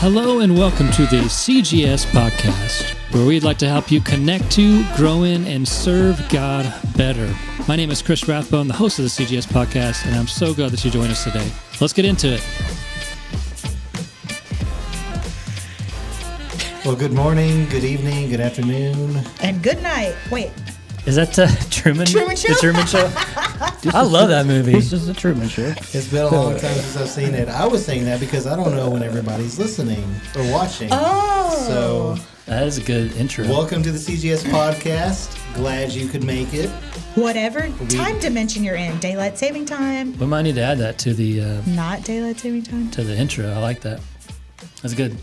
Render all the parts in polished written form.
Hello and welcome to the CGS podcast, where we'd like to help you connect to, grow in, and serve God better. My name is Chris Rathbone, the host of the CGS podcast, and I'm so glad that you joined us today. Let's get into it. Well, good morning, good evening, good afternoon. And good night. Wait. Is that Truman? Truman Show? The Truman Show? I love that movie. This is the Truman Show. It's been a long time since I've seen it. I was saying that because I don't know when everybody's listening or watching. Oh. So, that is a good intro. welcome to the CGS podcast. Glad you could make it. Whatever time dimension you're in. Daylight saving time. We might need to add that to the Not daylight saving time. to the intro. I like that. That's good.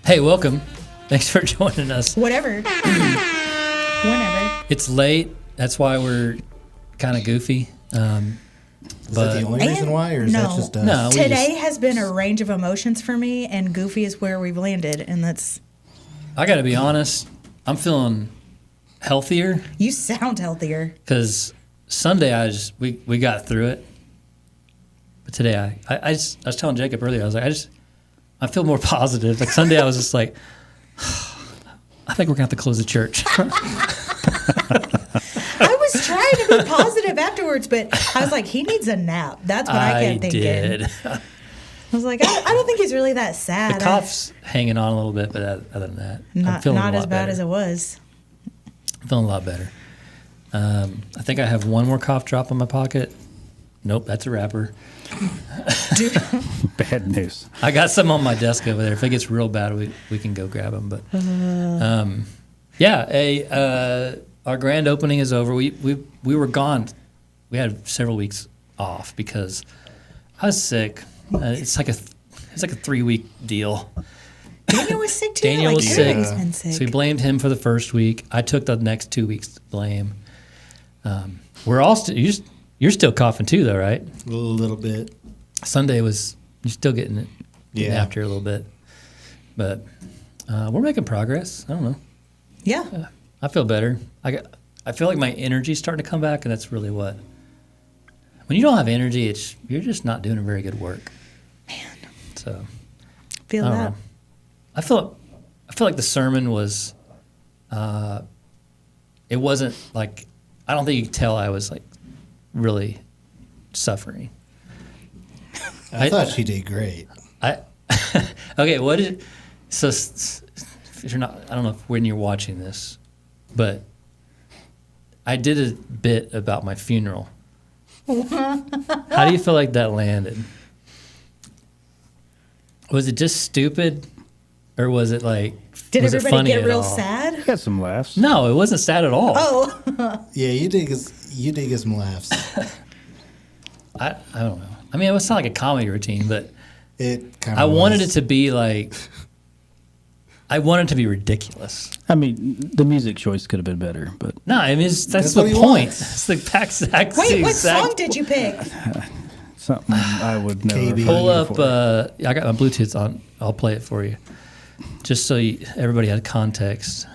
Hey, welcome. Thanks for joining us. Whatever. Whenever. It's late. That's why we're kind of goofy. Is that the only reason why, or is that just us? No. Today has been a range of emotions for me, and goofy is where we've landed, and that's... I got to be honest. I'm feeling healthier You sound healthier. because Sunday we got through it, but today I was telling Jacob earlier, I was like I feel more positive. Like Sunday I was just like, I think we're gonna have to close the church. I was trying to be positive afterwards, but I was like, he needs a nap. That's what I kept thinking. did. I was like, I don't think he's really that sad. The cough's hanging on a little bit, but other than that, I'm Not feeling a lot as bad better. as it was. I'm feeling a lot better. I think I have one more cough drop in my pocket. Nope, that's a wrapper. Bad news. I got some on my desk over there. If it gets real bad, we can go grab them. But our grand opening is over. We were gone. We had several weeks off because I was sick. It's like a 3-week deal. Daniel was sick too. Daniel was sick, everybody's been sick. so we blamed him for the first week. I took the next 2 weeks to blame. We're all you're still coughing too, though, right? A little bit. Sunday was you're still getting it after a little bit, but we're making progress. I don't know. Yeah. I feel better. I feel like my energy's starting to come back, and that's really what. When you don't have energy, you're just not doing a very good work. Man. So Feel I don't that. know. I feel like the sermon was. It wasn't like I don't think you could tell I was like really suffering. I thought she did great. Okay, what did so if you're not I don't know if when you're watching this, but I did a bit about my funeral. How do you feel like that landed? Was it just stupid, or was it like Did was it everybody funny get at real all? sad? Got some laughs. No, it wasn't sad at all. Oh. Yeah, you did get some laughs. I don't know. I mean, it was not like a comedy routine, but It kind of I wanted it to be like I wanted it to be ridiculous. I mean, the music choice could have been better, but No, I mean that's That's the what he point. wants. It's the exact Wait, what exact song did you pick? something I would never KB. Pull heard up. before. I got my Bluetooth on. I'll play it for you, just so everybody had context.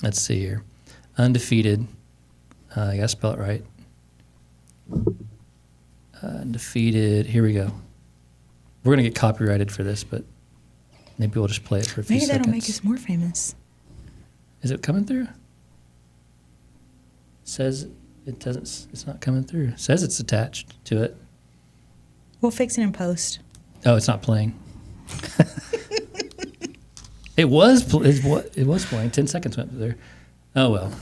Let's see here. Undefeated. I gotta spell it right. Undefeated. Here we go. We're gonna get copyrighted for this, but maybe we'll just play it for a few Maybe seconds. that'll make us more famous. Is it coming through? Says it doesn't. It's not coming through. Says it's attached to it. We'll fix it in post. Oh, it's not playing. It was playing. 10 seconds went there. Oh well.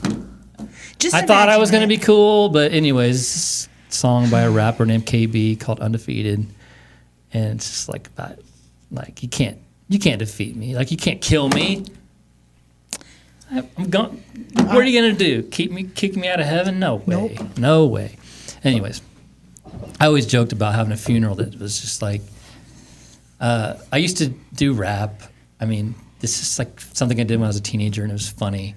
Just I thought I was imagine gonna it. be cool, but anyways, this song by a rapper named KB called "Undefeated," and it's just like about, like you can't defeat me. Like you can't kill me. I'm going. What are you gonna do? Kick me out of heaven? No way. Nope. No way. Anyways, I always joked about having a funeral that was just like. I used to do rap. I mean, this is like something I did when I was a teenager, and it was funny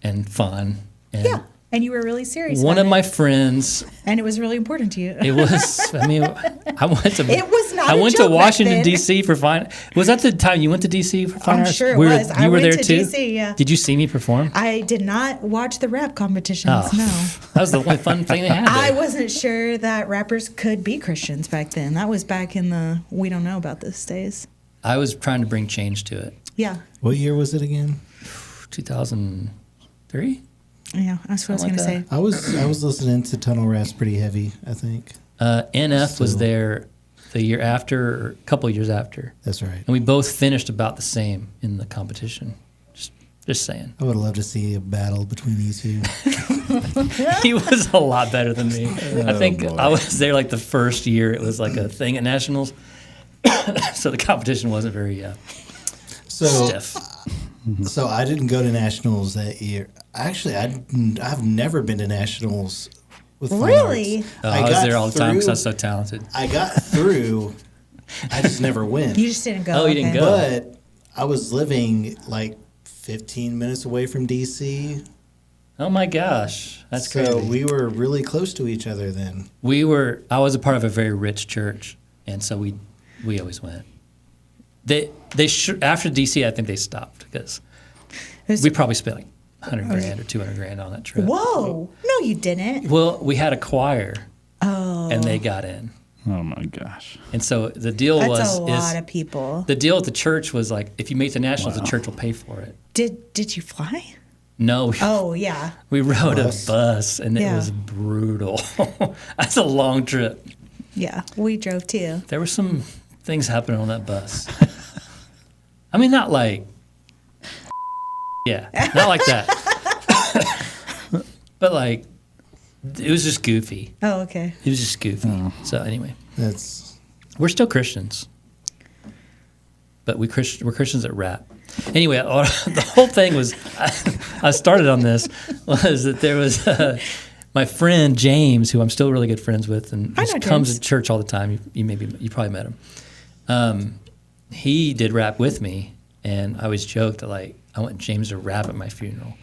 and fun. And Yeah. And you were really serious. One about of my it. friends. And it was really important to you. It was. I mean, I went to. It was not I a went to joke back Washington then. D.C. for fine. Was that the time you went to D.C. for fine I'm arts? sure it We were- was. You I were went there to too. D.C., yeah. Did you see me perform? I did not watch the rap competitions, Oh, no. that was the only fun thing they had. I there. wasn't sure that rappers could be Christians back then. That was back in the we don't know about this days. I was trying to bring change to it. Yeah. What year was it again? 2003. Yeah, that's what I was Something going like to say. I was listening to Tunnel Rats pretty heavy, I think. NF was Still. there the year after, or a couple of years after, That's right. and we both finished about the same in the competition. Just saying. I would love to see a battle between these two. He was a lot better than me. I think boy. I was there like the first year. It was like a thing at nationals, so the competition wasn't very So, stiff. so I didn't go to nationals that year. Actually, I've never been to nationals with fine Really? arts. I was got there all the time because I was through- so talented. I got through. I just never went. You just didn't go. Oh, you didn't okay. go. But I was living like 15 minutes away from DC. Oh my gosh, that's so crazy. we were really close to each other then. I was a part of a very rich church, and so we always went. After DC, I think they stopped because was- we probably spent like $100,000 or $200,000 on that trip. Whoa. No, you didn't. Well, we had a choir, Oh. and they got in, Oh my gosh. and so the deal That's a lot is of people. the deal at the church was like if you make the nationals, the church will pay for it. Did you fly? No, Oh, yeah. we rode Bus? a bus, and it Yeah. was brutal. That's a long trip. Yeah. We drove too. There were some things happening on that bus. I mean, not like, yeah, not like that. But like, it was just goofy. Oh, okay. It was just goofy. So anyway, That's we're still Christians, but we're Christians that rap. Anyway, the whole thing was, I started on this, was that there was my friend James, who I'm still really good friends with, and I he know comes James. to church all the time. You probably met him. He did rap with me, and I always joked that like I want James to rap at my funeral.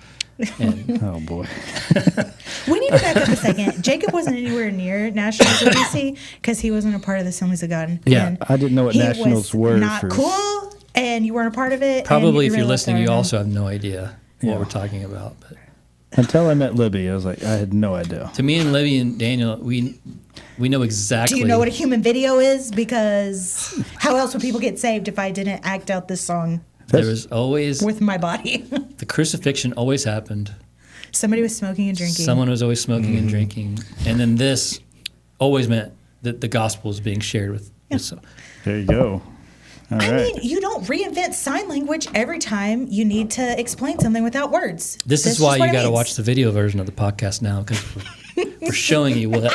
And Oh boy. We need to back up a second. Jacob wasn't anywhere near Nationals in DC because he wasn't a part of the Assemblies of God. Yeah. And I didn't know what he Nationals was were not for- cool, and you weren't a part of it. and probably if really you're left listening, out you on also have no idea what Yeah. we're talking about. But Until I met Libby, I was like, I had no idea. to me and Libby and Daniel, we know exactly. Do you know what a human video is? Because how else would people get saved if I didn't act out this song there was always with my body? the crucifixion always happened. Somebody was smoking and drinking. Someone was always smoking and drinking, and then this always meant that the gospel is being shared with. So, There you go. All I right. mean, you don't reinvent sign language every time you need to explain something without words. this That's is why just what you it got to means. watch the video version of the podcast now because we're showing you what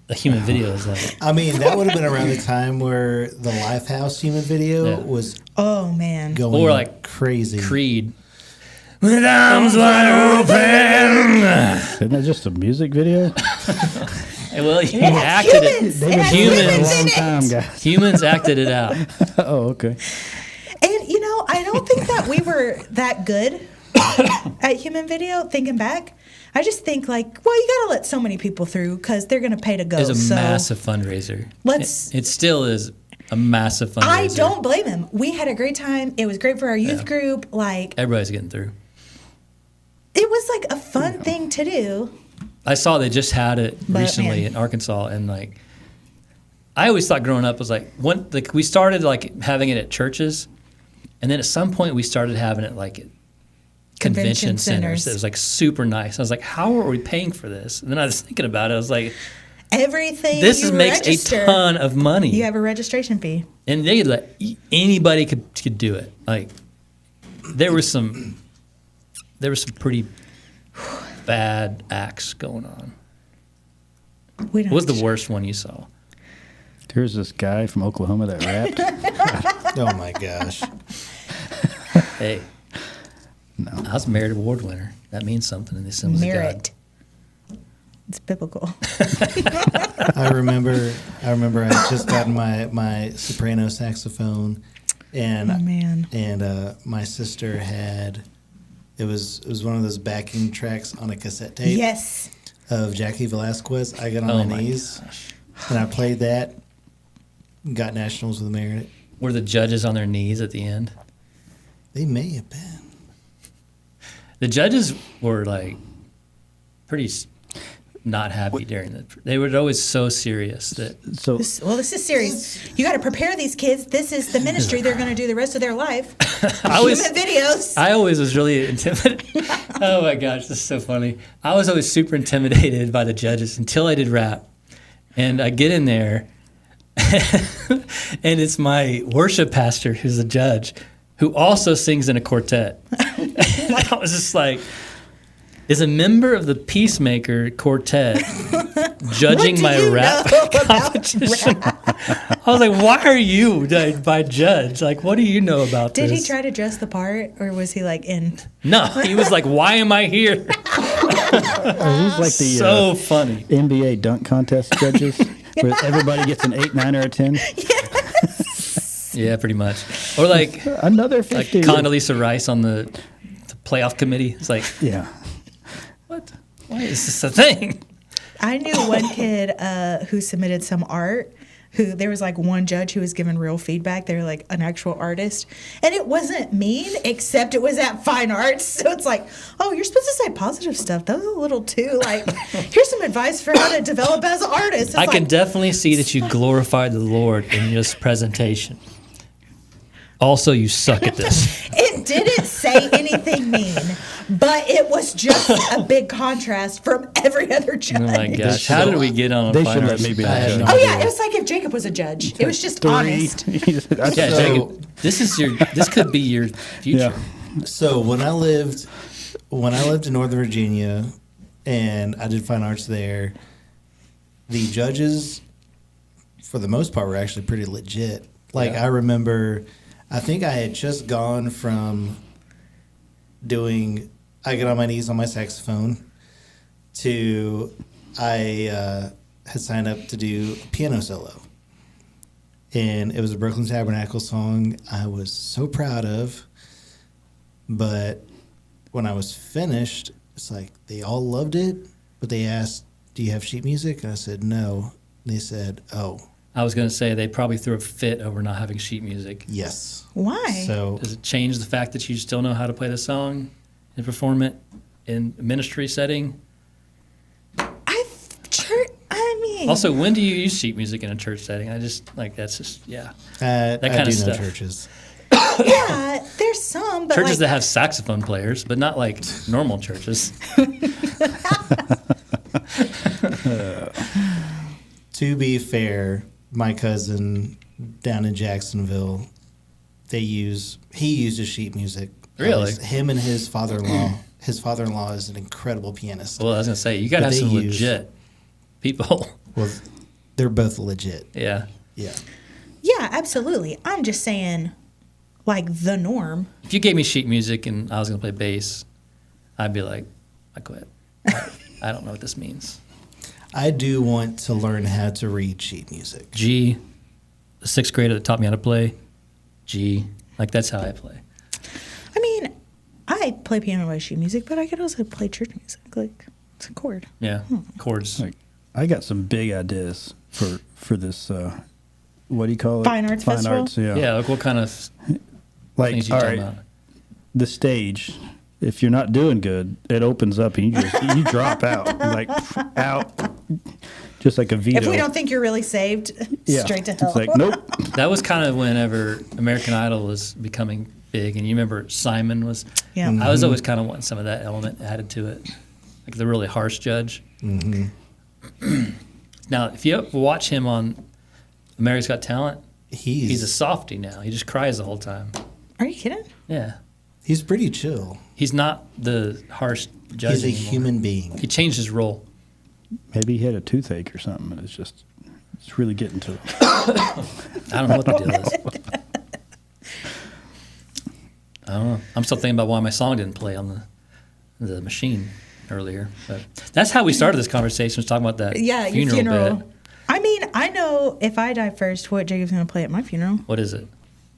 a human video is like. I mean, that would have been around the time where the Lifehouse human video Yeah. was Oh man. going Or like crazy. Creed. With arms wide open. Isn't that just a music video? Well, he acted Humans. it. It has Humans. humans Long in it. time, guys. Humans acted it out. Oh, okay. And you know, I don't think that we were that good at human video. Thinking back, I just think like, well, you got to let so many people through because they're going to pay to go. It's a so massive fundraiser. Let's- It still is a massive fundraiser. I don't blame him. We had a great time. It was great for our youth Yeah. group. Like Everybody's getting through. it was like a fun thing to do. I saw they just had it But, recently man. in Arkansas, and like, I always thought growing up was like we started like having it at churches, and then at some point we started having it like at convention centers. It was like super nice. I was like, how are we paying for this? And then I was thinking about it. I was like, Everything this you makes register, a ton of money, You have a registration fee. and they let anybody could do it. Like, there was some pretty bad acts going on. We don't What was the worst one you saw? There's this guy from Oklahoma that rapped. Oh my gosh. Hey, I was a Merit Award winner. That means something in the Assemblies of God. merit? It's biblical. I remember I had just gotten my soprano saxophone, and Oh, man. and my sister had It was one of those backing tracks on a cassette tape Yes. of Jackie Velasquez. I got on Oh my my knees gosh. and I played that. Got nationals with merit. Were the judges on their knees at the end? They may have been. The judges were like pretty not happy during the. They were always so serious that So This is serious. You got to prepare these kids. This is the ministry they're going to do the rest of their life. I was. Human videos. I always was really intimidated. Oh my gosh, this is so funny. I was always super intimidated by the judges until I did rap, and I get in there, and it's my worship pastor who's a judge, who also sings in a quartet. And I was just like, is a member of the Peacemaker Quartet judging What do my you rap know about competition? I was like, why are you my judge? Like, what do you know about Did this? he try to dress the part, or was he like in? No, he was like, why am I here? are these like the So funny. NBA dunk contest judges, where everybody gets an 8, 9, or a 10? Yeah, pretty much. Or like Another 50. Condoleezza Rice on the playoff committee. It's like, Yeah. what? Why is this a thing? I knew one kid who submitted some art. Who there was like one judge who was given real feedback. They were like an actual artist, and it wasn't mean, except it was at fine arts. So it's like, oh, you're supposed to say positive stuff. That was a little too like. Here's some advice for how to develop as an artist. It's I can like, definitely see that you glorified the Lord in this presentation. Also, you suck at this. It didn't say anything mean, but it was just a big contrast from every other judge. Oh my gosh, how did we get on a They fine should let arts me be I the have judge. no Oh yeah, idea. it was like if Jacob was a judge. It was just 3. honest. That's Yeah, So- Jacob, this could be your future. Yeah. So when I lived in Northern Virginia, and I did fine arts there, the judges, for the most part, were actually pretty legit. Like Yeah. I remember, I think I had just gone from doing I get on my knees on my saxophone to I had signed up to do a piano solo. And it was a Brooklyn Tabernacle song I was so proud of. But when I was finished, it's like they all loved it, but they asked, "Do you have sheet music?" And I said, "No." And they said, "Oh, I was going to say they probably threw a fit over not having sheet music. yes." Why? So Does it change the fact that you still know how to play the song and perform it in a ministry setting? I mean, Also, when do you use sheet music in a church setting? I just like that's just yeah. I kinda do know stuff. churches. yeah, there's some, but Churches like, that have saxophone players, but not like normal churches. To be fair, my cousin down in Jacksonville, he uses sheet music. Really? Him and his father-in-law. His father-in-law is an incredible pianist. Well, I was gonna say you gotta But have some they use- legit people. Well, they're both legit. Yeah. Yeah. yeah, absolutely. I'm just saying, like the norm. If you gave me sheet music and I was gonna play bass, I'd be like, I quit. I don't know what this means. I do want to learn how to read sheet music. G, the sixth grader that taught me how to play, G. Like that's how I play. I mean, I play piano by sheet music, but I could also play church music. Like it's a chord. Yeah. Chords. Like, I got some big ideas for this. What do you call it? Fine Arts Festival? Arts, yeah. Yeah, like what kind of Like, things you all talking right, about? the stage. If you're not doing good, it opens up and you drop out, like out, just like a veto. If we don't think you're really saved, Yeah. straight to hell. It's like nope. That was kind of whenever American Idol was becoming big, and you remember Simon was. Yeah. I was always kind of wanting some of that element added to it, like the really harsh judge. Mm-hmm. Now, if you ever watch him on America's Got Talent, He's he's a softie now. He just cries the whole time. Are you kidding? Yeah, he's pretty chill. he's not the harsh judge He's a anymore. human being. He changed his role. Maybe he had a toothache or something. And it's really getting to him. I don't know what the deal is. I don't know. I'm still thinking about why my song didn't play on the machine earlier. But that's how we started this conversation. Was talking about that Yeah, your funeral funeral. bit. I mean, I know if I die first, what Jacob's going to play at my funeral. What is it?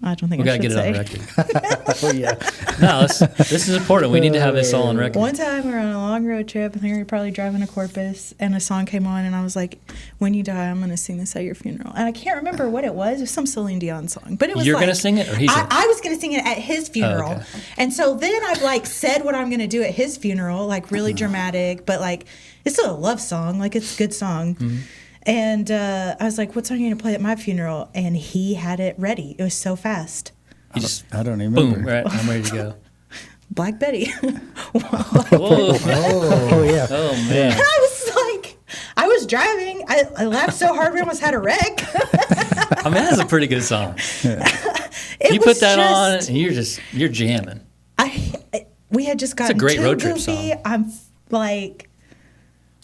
I don't think We I got to should get it say. on record. Oh yeah. No, this is important. We need to have this all on record. One time we were on a long road trip. I think we were probably driving to Corpus, and a song came on, and I was like, "When you die, I'm going to sing this at your funeral." And I can't remember what it was. It was some Celine Dion song, but it was You're like, going to sing it, or he's going to? I was going to sing it at his funeral. okay. And so then I like said what I'm going to do at his funeral, like really dramatic, but like it's still a love song. Like it's a good song. Mm-hmm. And I was like, what song are you going to play at my funeral? And he had it ready. It was so fast. You just, I don't even remember. boom, right, I'm ready to go. Black Betty. Whoa. Oh yeah. Oh, man. I was like, I was driving. I laughed so hard we almost had a wreck. I mean, that's a pretty good song. It You was put that just- on, and you're jamming. We had just gotten great too road trip goofy. song. I'm like,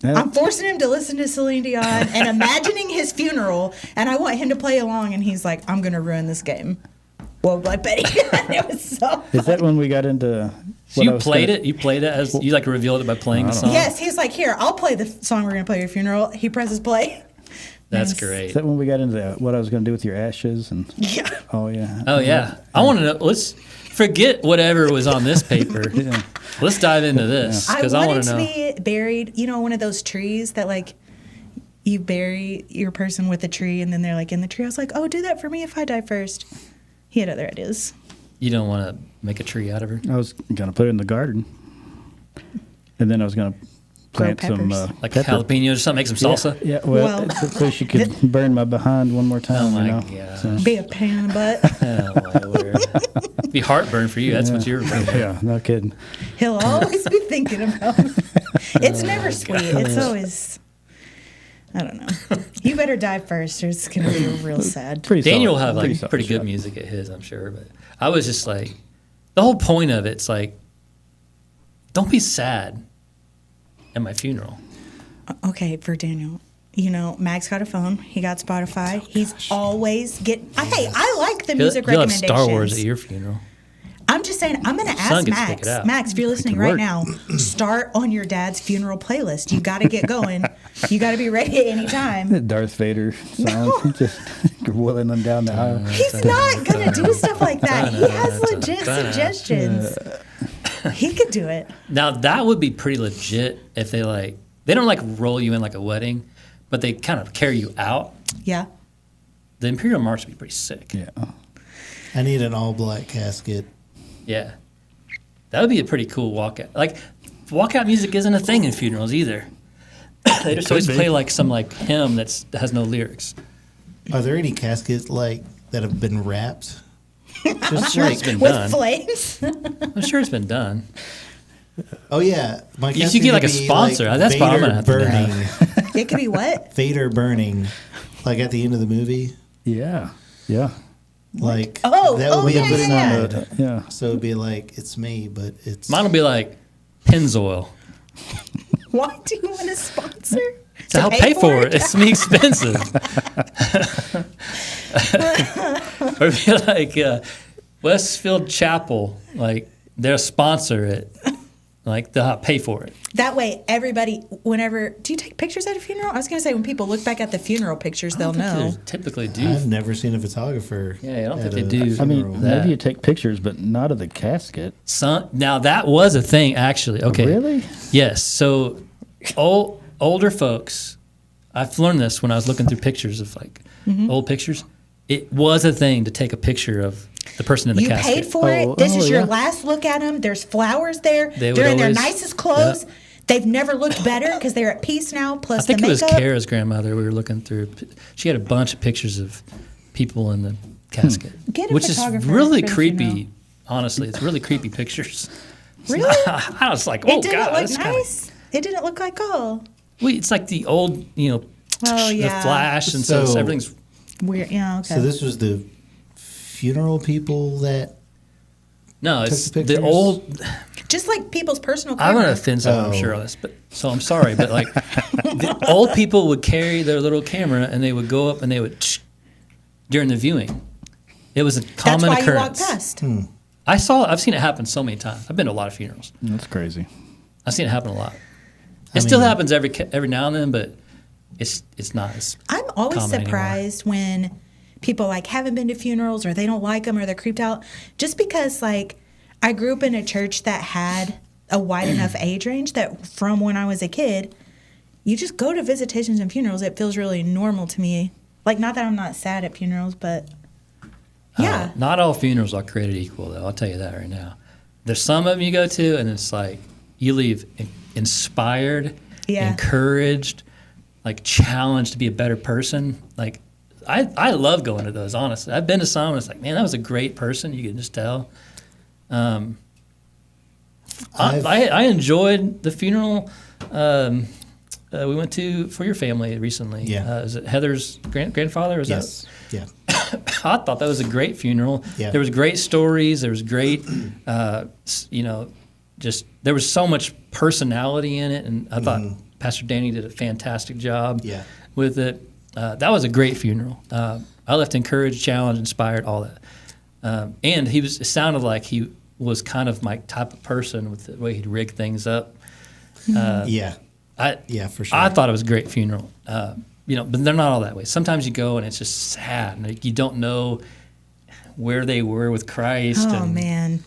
Yeah. I'm forcing him to listen to Celine Dion and imagining his funeral, and I want him to play along, and he's like, I'm going to ruin this game. Well, Black Betty. It was so Is that when we got into? So you played it? You played it as you like revealed it by playing the song? Yes, he's like, here, I'll play the song we're going to play at your funeral. He presses play. That's Yes. great. Is that when we got into what I was going to do with your ashes? And Yeah. oh yeah. Oh, yeah. I want to know. Let's forget whatever was on this paper. Yeah. Let's dive into this I because I want wanted to to know. be buried, one of those trees that like you bury your person with a tree and then they're like in the tree. I was like, oh, do that for me if I die first. He had other ideas. You don't want to make a tree out of her? I was going to put it in the garden, and then I was going to plant some peppers. Like pepper. jalapenos or something, make some salsa? Yeah, well, Well, so she could burn my behind one more time. Oh, my gosh. gosh. Be a pain in the butt. Oh, my word. Be heartburn for you. That's what you're Yeah, no kidding. He'll always be thinking about it. It's never sweet. It's always, I don't know. You better die first or it's going to be real sad. Pretty Daniel will solid- have like solid pretty good shot. music at his, I'm sure. But I was just like, the whole point of it's like, don't be sad at my funeral. Okay, for Daniel. Max got a phone. He got Spotify. He's always Hey, I like the music He'll have recommendations. Star Wars at your funeral. I'm just saying, I'm going to Son ask gets to pick Max. it out. Max, if you're listening could right work. now, start on your dad's funeral playlist. You got to get going. You got to be ready at any time. The Darth Vader song, just whirling them down the aisle. He's not going to do stuff like that. He has legit suggestions. He could do it. Now that would be pretty legit if they don't like roll you in like a wedding, but they kind of carry you out. Yeah. The Imperial March would be pretty sick. Yeah. I need an all black casket. Yeah. That would be a pretty cool walkout. Like, walkout music isn't a thing in funerals either. They just always be. play like some like hymn that has no lyrics. Are there any caskets that have been wrapped? I'm sure it's been With done. flames. I'm sure it's been done. Oh yeah, my You casket get, like, could a be, sponsor. That's what I'm gonna have to burning. It could be what? Vader burning, like at the end of the movie. Yeah. Yeah. Like Oh, that would oh, be yeah, a good yeah, side. Yeah. So it'd be like it's me, but it's Mine will be like Pennzoil. Why do you want a sponsor? So I'll pay for it. It's me expensive. Or it'd be like Westfield Chapel. Like they'll sponsor it. Like they'll pay for it. That way, everybody, whenever, do you take pictures at a funeral? I was going to say, when people look back at the funeral pictures, they'll know. They typically do. I've never seen a photographer. Yeah, I don't at think they a do. I mean, funeral. that. maybe you take pictures, but not of the casket. Now that was a thing actually. Okay. Really? Yes. So older folks, I've learned this when I was looking through pictures of like old pictures. It was a thing to take a picture of the person in the You casket. paid for Oh, it. This is your yeah. last look at them. There's flowers there. They would They're in their always- nicest clothes. Yep. They've never looked better because they're at peace now, I plus think the it was makeup. Kara's grandmother. We were looking through. She had a bunch of pictures of people in the casket, Get a which is photographer really for the creepy. funeral. Honestly, it's really creepy pictures. It's Really? not- I was like, oh It didn't god, look that's kinda- nice. It didn't look like, oh, it's like the old, Oh, the yeah. flash, and so So- everything's. weird. Yeah, okay. So this was the funeral people that No, took it's the the pictures? old. Just like people's personal I'm camera. gonna offend someone, I'm Oh. sure on this, but so I'm sorry, but like the old people would carry their little camera and they would go up and they would during the viewing. It was a That's common why occurrence. you walk past. I've seen it happen so many times. I've been to a lot of funerals. That's crazy. I've seen it happen a lot. It still happens every now and then, but it's not as I'm always common anymore. surprised when people like haven't been to funerals or they don't like them or they're creeped out. Just because like I grew up in a church that had a wide enough age range that from when I was a kid, you just go to visitations and funerals. It feels really normal to me. Like, not that I'm not sad at funerals, but yeah. Not all funerals are created equal, though. I'll tell you that right now. There's some of them you go to, and it's like you leave inspired, encouraged, like challenged to be a better person. Like, I love going to those, honestly. I've been to some, and it's like, man, that was a great person. You can just tell. I enjoyed the funeral we went to for your family recently. Yeah. Is it Heather's grandfather? Yes. Yeah. I thought that was a great funeral. Yeah. There was great stories. There was great, just there was so much personality in it, and I thought Pastor Danny did a fantastic job with it. That was a great funeral. I left encouraged, challenged, inspired, all that. And it sounded like he was kind of my type of person with the way he'd rig things up. For sure. I thought it was a great funeral. But they're not all that way. Sometimes you go and it's just sad. Like you don't know where they were with Christ. Oh, man.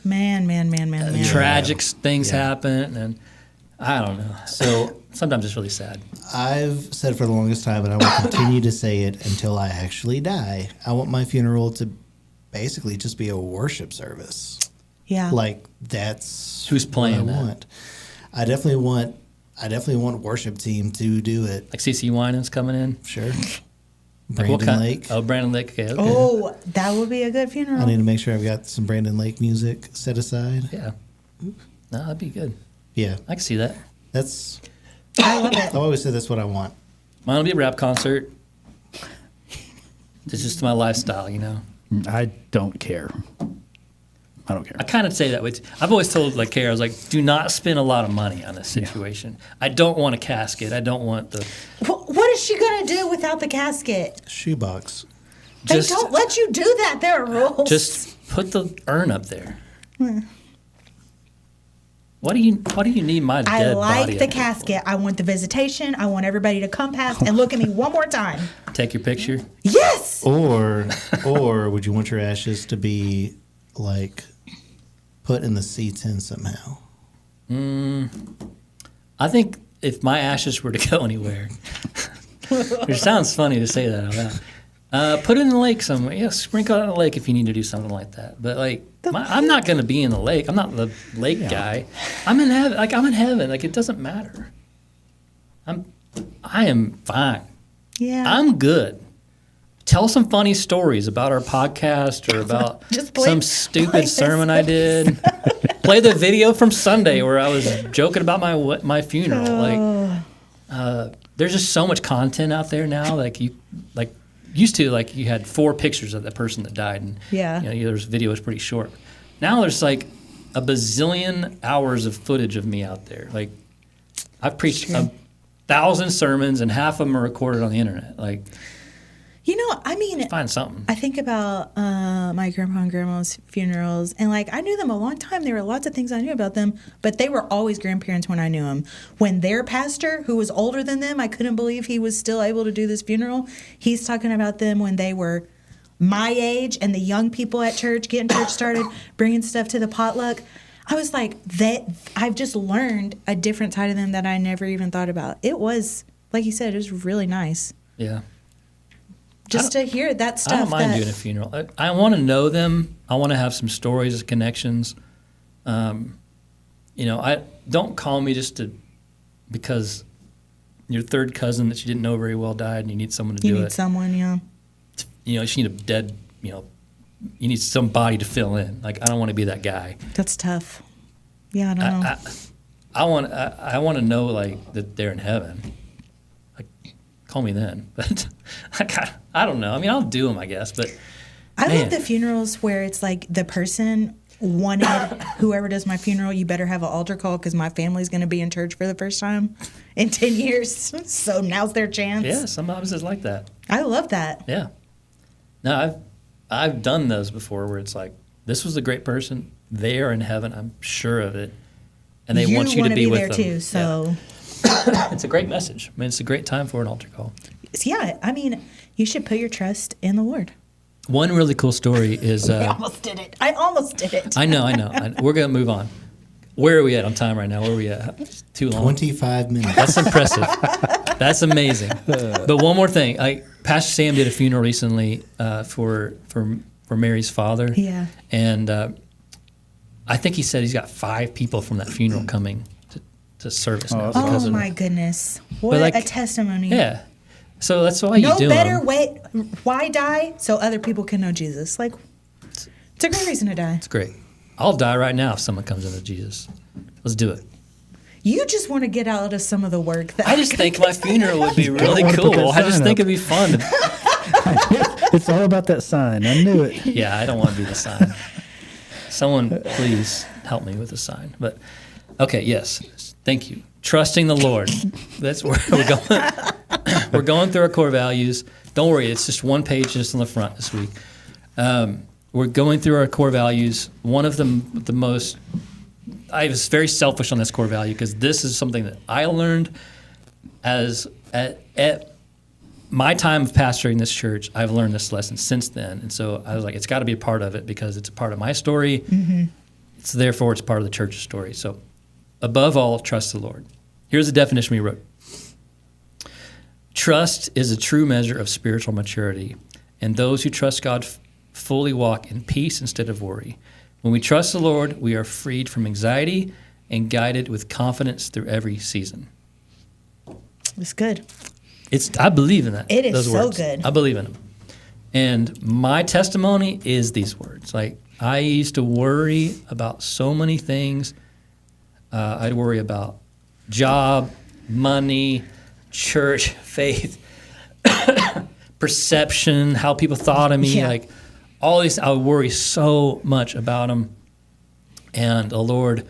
Tragic things happen, and I don't know. So sometimes it's really sad. I've said for the longest time, and I will continue to say it until I actually die, I want my funeral to basically just be a worship service. Yeah. Like that's who's playing what I want. I definitely want worship team to do it. Like CC Winans coming in? Sure. Brandon Lake. Oh, Brandon Lake. Okay. Oh, that would be a good funeral. I need to make sure I've got some Brandon Lake music set aside. Yeah. No, that'd be good. Yeah. I can see that. I love it. I've always said that's what I want. Mine will be a rap concert. It's just my lifestyle, I don't care. I don't care. I kind of say that way too. I've always told Kara, I was like, do not spend a lot of money on this situation. Yeah. I don't want a casket. I don't want the... What is she going to do without the casket? Shoebox. They don't let you do that. There are rules. Just put the urn up there. What do you need my dead body? I like the casket. I want the visitation. I want everybody to come past and look at me one more time. Take your picture? Yes! Or would you want your ashes to be like... put in the C10 somehow? I think if my ashes were to go anywhere, it sounds funny to say that out loud. Put it in the lake somewhere. Yeah, sprinkle it in the lake if you need to do something like that. But I'm not going to be in the lake. I'm not the lake guy. I'm in heaven. I'm in heaven. It doesn't matter. I am fine. Yeah. I'm good. Tell some funny stories about our podcast or about some stupid sermon I did. Play the video from Sunday where I was joking about my funeral. There's just so much content out there now. Used to you had 4 pictures of the person that died, and there's video was pretty short. Now there's like a bazillion hours of footage of me out there. Like I've preached 1,000 sermons, and half of them are recorded on the internet. Find something. I think about my grandpa and grandma's funerals, and I knew them a long time. There were lots of things I knew about them, but they were always grandparents when I knew them. When their pastor, who was older than them, I couldn't believe he was still able to do this funeral. He's talking about them when they were my age, and the young people at church, getting church started, bringing stuff to the potluck. I was like, I've just learned a different side of them that I never even thought about. It was, like you said, it was really nice. Yeah. Just to hear that stuff. I don't mind doing a funeral. I want to know them. I want to have some stories, connections. I don't call me because your third cousin that you didn't know very well died, and you need someone to do it. You need someone, yeah. You need a dead. You need somebody to fill in. I don't want to be that guy. That's tough. Yeah, I don't know. I want to know that they're in heaven. Call me then, but I don't know. I'll do them, I guess. But I love the funerals where it's the person wanted whoever does my funeral. You better have an altar call because my family's going to be in church for the first time in 10 years. So now's their chance. Yeah, sometimes it's like that. I love that. Yeah. No, I've done those before where it's this was a great person. They are in heaven. I'm sure of it, and they want you to be with them. You want to be there too. So. Yeah. It's a great message. It's a great time for an altar call. Yeah, you should put your trust in the Lord. One really cool story is. I almost did it. I know. We're gonna move on. Where are we at on time right now? Where are we at? It's too long. 25 minutes. That's impressive. That's amazing. But one more thing. Pastor Sam did a funeral recently for Mary's father. Yeah. And I think he said he's got 5 people from that funeral coming to service now. because Oh of my it. goodness. What like, a testimony. Yeah. So that's why you No do better them. way. Why die? So other people can know Jesus. Like, it's a great reason to die. It's great. I'll die right now if someone comes into Jesus. Let's do it. You just want to get out of some of the work that I just think my funeral would be really wanna put that cool. I just sign think up. it'd be fun. It's all about that sign. I knew it. Yeah, I don't want to be the sign. Someone please help me with the sign. But okay, yes. Thank you. Trusting the Lord. That's where we're going. We're going through our core values. Don't worry, it's just one page just on the front this week. We're going through our core values. One of them, the most, I was very selfish on this core value because this is something that I learned at my time of pastoring this church. I've learned this lesson since then. And so I was like, it's got to be a part of it because it's a part of my story. Mm-hmm. So therefore, it's part of the church's story. So above all, trust the Lord. Here's the definition we wrote. Trust is a true measure of spiritual maturity, and those who trust God fully walk in peace instead of worry. When we trust the Lord, we are freed from anxiety and guided with confidence through every season. It's good. I believe in that. It is those so words. good. I believe in them. And my testimony is these words. Like, I used to worry about so many things. I'd worry about job, money, church, faith, perception, how people thought of me. Yeah. Like, all these, I would worry so much about them. And the Lord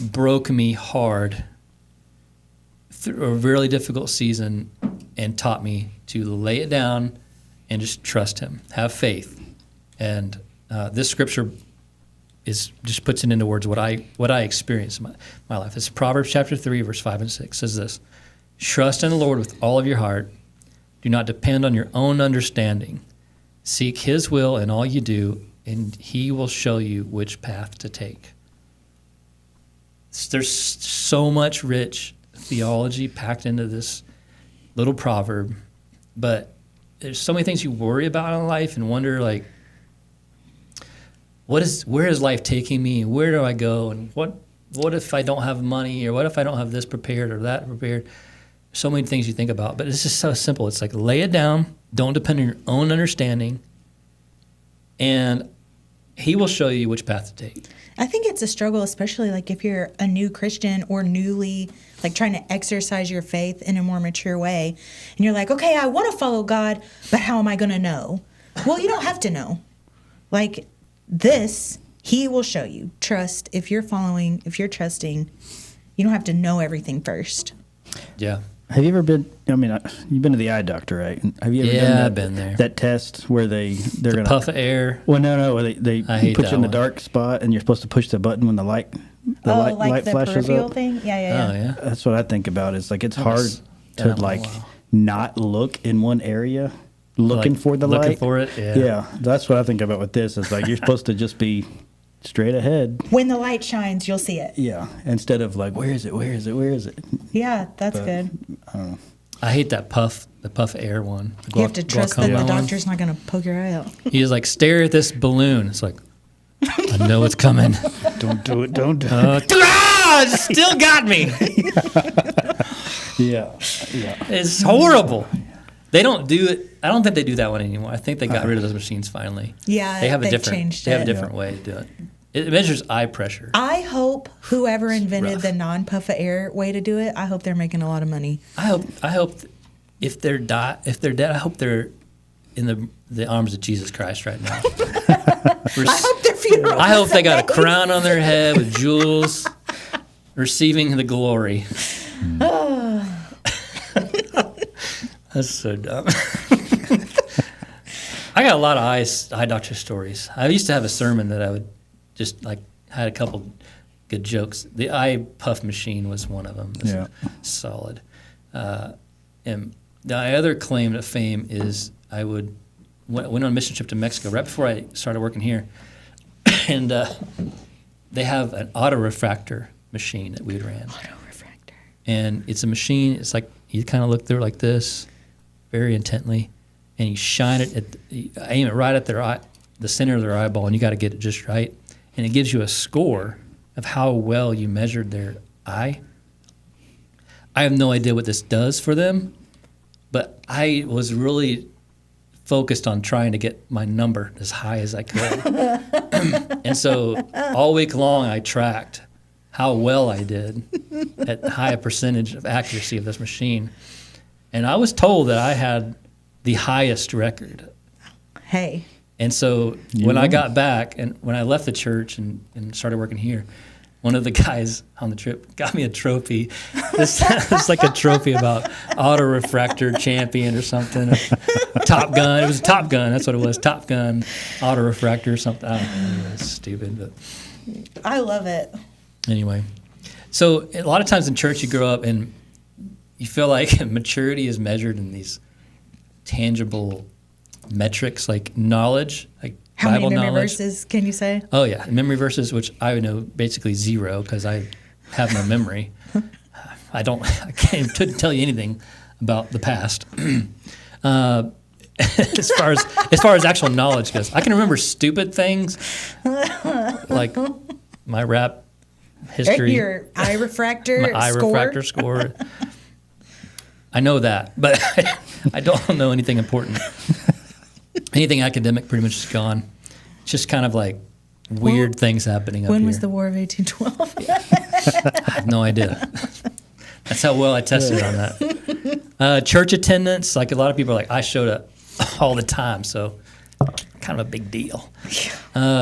broke me hard through a really difficult season and taught me to lay it down and just trust Him, have faith. And this scripture just puts it into words what I experienced in my life. It's Proverbs chapter 3, verse 5 and 6. It says this: trust in the Lord with all of your heart. Do not depend on your own understanding. Seek His will in all you do, and He will show you which path to take. There's so much rich theology packed into this little proverb, but there's so many things you worry about in life and wonder, like, where is life taking me? Where do I go? And what if I don't have money, or what if I don't have this prepared or that prepared? So many things you think about, but it's just so simple. It's like, lay it down. Don't depend on your own understanding, and He will show you which path to take. I think it's a struggle, especially like if you're a new Christian or newly like trying to exercise your faith in a more mature way. And you're like, okay, I want to follow God, but how am I going to know? Well, you don't have to know. Like this, He will show you. Trust. If you're following, if you're trusting, you don't have to know everything first. Yeah. Have you ever been? I mean, you've been to the eye doctor, right? Have you ever Yeah, done that, I've been there. That test where they're The gonna puff of air. Well, no, where they I hate put you that in the one. dark spot, and you're supposed to push the button when the light like the flashes peripheral up. thing? Yeah. Oh yeah. That's what I think about. It's like it's That hard was- to that like one, wow. not look in one area, looking Like, for the looking light. for it, yeah. Yeah, that's what I think about with this. It's like you're supposed to just be straight ahead. When the light shines, you'll see it. Yeah, instead of like, where is it? Where is it? Where is it? Yeah, that's But, good. I hate that the puff of air one. The You have to trust that the glaucoma one. doctor's not going to poke your eye out. He's like, stare at this balloon. It's like, I know it's coming. Don't do it. Don't do it. It still got me. Yeah. It's horrible. They don't do it. I don't think they do that one anymore. I think they got rid of those machines finally. Yeah, they have a they've different. changed They have a it. different way to do it. It measures eye pressure. I hope whoever invented rough. the non-puff of air way to do it, I hope they're making a lot of money. I hope if they're dead, I hope they're in the arms of Jesus Christ right now. I hope their funeral. I hope they got a is crown on their head with jewels, receiving the glory. That's so dumb. I got a lot of eye doctor stories. I used to have a sermon that I would just like had a couple good jokes. The eye puff machine was one of them. It's Yeah. solid. And the other claim to fame is I would went on a mission trip to Mexico right before I started working here, and they have an autorefractor machine that we ran. Autorefractor. And it's a machine. It's like you kind of look through it like this, very intently, and you shine it you aim it right at their eye, the center of their eyeball, and you got to get it just right. And it gives you a score of how well you measured their eye. I have no idea what this does for them, but I was really focused on trying to get my number as high as I could. And so all week long I tracked how well I did at high a percentage of accuracy of this machine. And I was told that I had the highest record. Hey. And so when I got back and when I left the church and started working here, one of the guys on the trip got me a trophy. It's like a trophy about autorefractor champion or something. Top Gun. It was Top Gun. That's what it was. Top Gun autorefractor or something. I don't know. It's stupid, but I love it. anyway. So a lot of times in church you grow up and you feel like maturity is measured in these tangible metrics like knowledge, like How Bible many memory knowledge. verses can you say? Oh yeah, memory verses, which I would know basically zero because I have no memory. I couldn't tell you anything about the past. As far as actual knowledge goes, I can remember stupid things like my rap history, Your eye refractor my eye score. refractor score. I know that, but I don't know anything important. Anything academic pretty much is gone. It's just kind of like weird things happening up here. When was the War of 1812? I have no idea. That's how well I tested on that. Church attendance, like a lot of people are like, I showed up all the time, so kind of a big deal.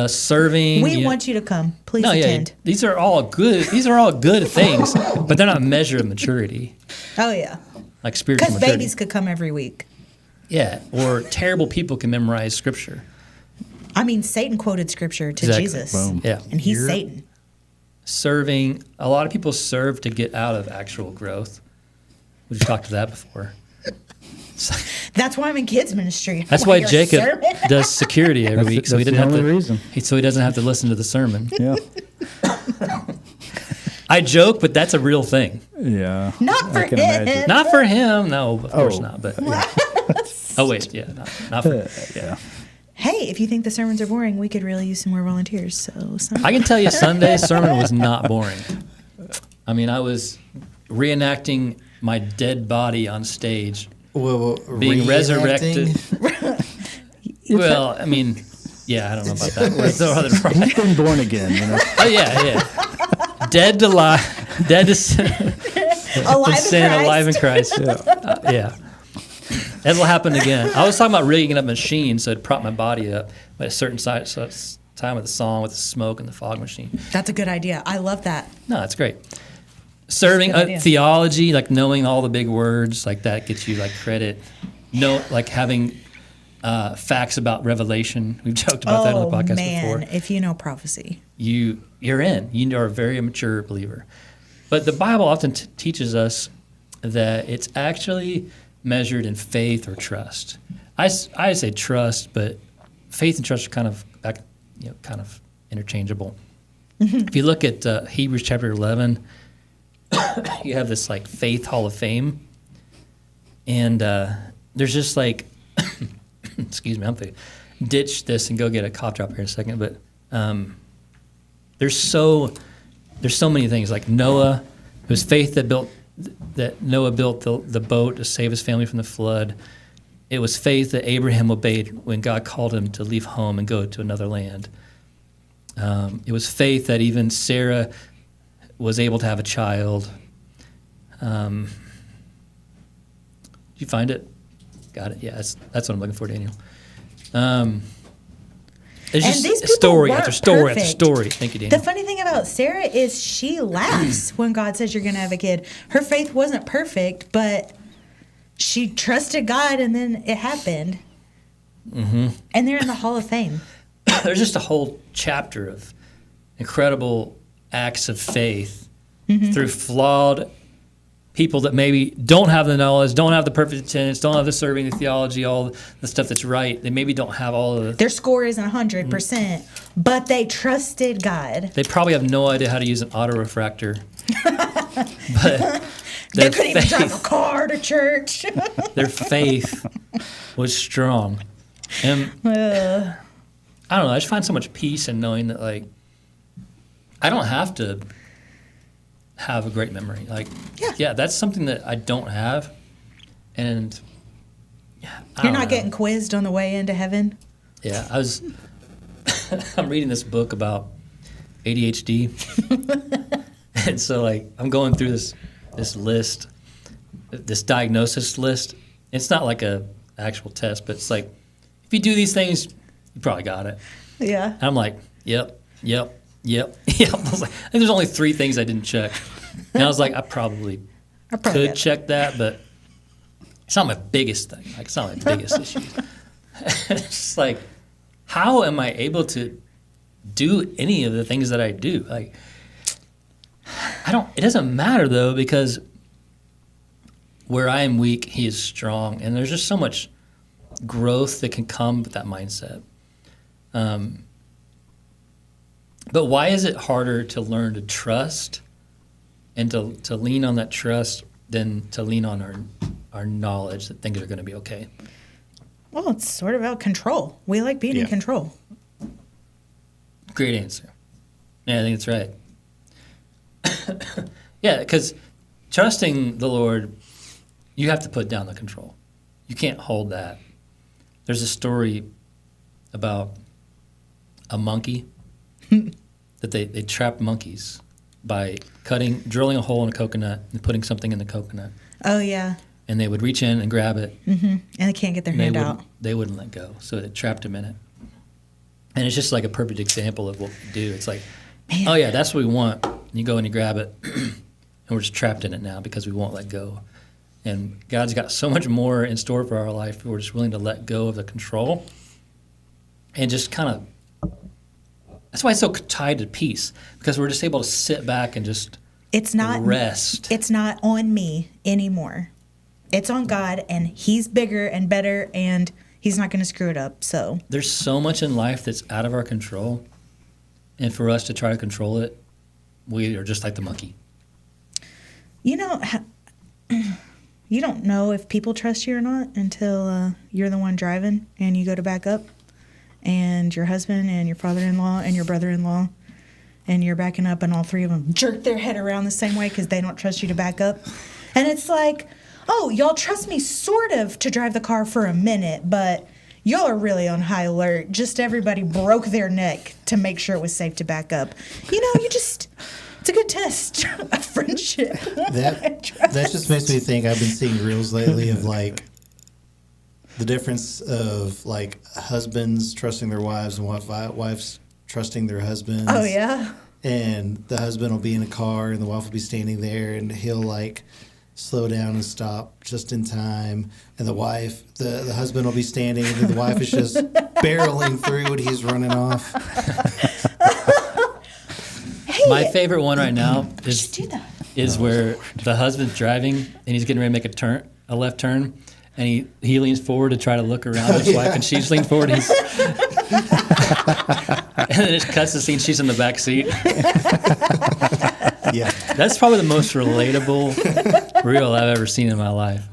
Serving. We want you to come. Please attend. these are all good. These are all good things, but they're not a measure of maturity, Oh, yeah. like spiritual Because maturity. babies could come every week. Yeah, or terrible people can memorize scripture. I mean, Satan quoted scripture to Exactly. Jesus. Boom. Yeah. And he's Satan. Serving. A lot of people serve to get out of actual growth. We've talked to that before. That's why I'm in kids ministry. That's why you're Jacob serving. does security every week, so he that's didn't the have to. only reason. So he doesn't have to listen to the sermon. Yeah. I joke, but that's a real thing. Yeah. Not for I can him. imagine. Not for him, no, of course Oh. not. But oh wait, yeah, not for. Yeah. Hey, if you think the sermons are boring, we could really use some more volunteers. So I can tell you, Sunday's sermon was not boring. I mean, I was reenacting my dead body on stage, being resurrected. Well, I mean, yeah, I don't know about that. There's no other part. He's been born again, you know. Oh yeah. Dead to life, dead to sin, alive sin, in Christ. alive in Christ. Yeah. That'll happen again. I was talking about rigging up machines so it'd prop my body up at a certain time of the song with the smoke and the fog machine. That's a good idea. I love that. No, it's great. Serving That's a good idea. theology, like knowing all the big words, like that gets you like credit. Like having facts about Revelation. We've joked about that on the podcast man, before. if you know prophecy. You're in. You are a very mature believer. But the Bible often teaches us that it's actually measured in faith or trust. I say trust, but faith and trust are kind of interchangeable. If you look at Hebrews chapter 11, you have this like faith hall of fame, and there's just like, excuse me, I'm going to ditch this and go get a cough drop here in a second, but there's so many things like Noah. It was faith that Noah built the boat to save his family from the flood. It was faith that Abraham obeyed when God called him to leave home and go to another land. It was faith that even Sarah was able to have a child. Did you find it? Got it. Yeah, that's what I'm looking for, Daniel. It's And just these people story weren't after story after perfect. story. Thank you, Daniel. The funny thing about Sarah is she laughs when God says you're going to have a kid. Her faith wasn't perfect, but she trusted God, and then it happened. Mm-hmm. And they're in the Hall of Fame. There's just a whole chapter of incredible acts of faith through flawed people that maybe don't have the knowledge, don't have the perfect attendance, don't have the serving, the theology, all the stuff that's right. They maybe don't have all of the. Their score isn't 100%, but they trusted God. They probably have no idea how to use an autorefractor. But They couldn't even drive a car to church. their faith was strong. And I don't know, I just find so much peace in knowing that, like, I don't have to have a great memory. Like, yeah, that's something that I don't have. And You're not getting quizzed on the way into heaven? Yeah, I'm reading this book about ADHD. And so, like, I'm going through this list, this diagnosis list. It's not like a actual test, but it's like, if you do these things, you probably got it. Yeah. And I'm like, yep. I was like, I think there's only 3 things I didn't check. And I was like, I probably could check that, but it's not my biggest thing. Like, it's not my biggest issue. It's just like, how am I able to do any of the things that I do? Like, it doesn't matter though, because where I am weak, he is strong. And there's just so much growth that can come with that mindset. But why is it harder to learn to trust and to lean on that trust than to lean on our knowledge that things are going to be okay? Well, it's sort of about control. We like being in control. Great answer. Yeah, I think that's right. Yeah, because trusting the Lord, you have to put down the control. You can't hold that. There's a story about a monkey that they trapped monkeys by drilling a hole in a coconut and putting something in the coconut. Oh, yeah. And they would reach in and grab it. Mm-hmm. And they can't get their hand out. They wouldn't let go. So it trapped them in it. And it's just like a perfect example of what we do. It's like, man, oh, yeah, that's what we want. And you go and you grab it, and we're just trapped in it now because we won't let go. And God's got so much more in store for our life if we're just willing to let go of the control and just kind of. That's why it's so tied to peace, because we're just able to sit back and just rest. It's not on me anymore. It's on God, and He's bigger and better, and He's not going to screw it up. So there's so much in life that's out of our control, and for us to try to control it, we are just like the monkey. You know, you don't know if people trust you or not until you're the one driving and you go to back up, and your husband and your father-in-law and your brother-in-law, and you're backing up, and all 3 of them jerk their head around the same way because they don't trust you to back up. And it's like, oh, y'all trust me sort of to drive the car for a minute, but y'all are really on high alert. Just everybody broke their neck to make sure it was safe to back up. You know, it's a good test of friendship. That just makes me think. I've been seeing reels lately of like the difference of like husbands trusting their wives and wives trusting their husbands. Oh, yeah. And the husband will be in a car and the wife will be standing there, and he'll like slow down and stop just in time. And the husband will be standing, and the wife is just barreling through and he's running off. Hey, my favorite one right now is where the husband's driving and he's getting ready to make a left turn. And he leans forward to try to look around his wife, and she's leaned forward. And then it cuts the scene. She's in the back seat. Yeah, that's probably the most relatable reel I've ever seen in my life.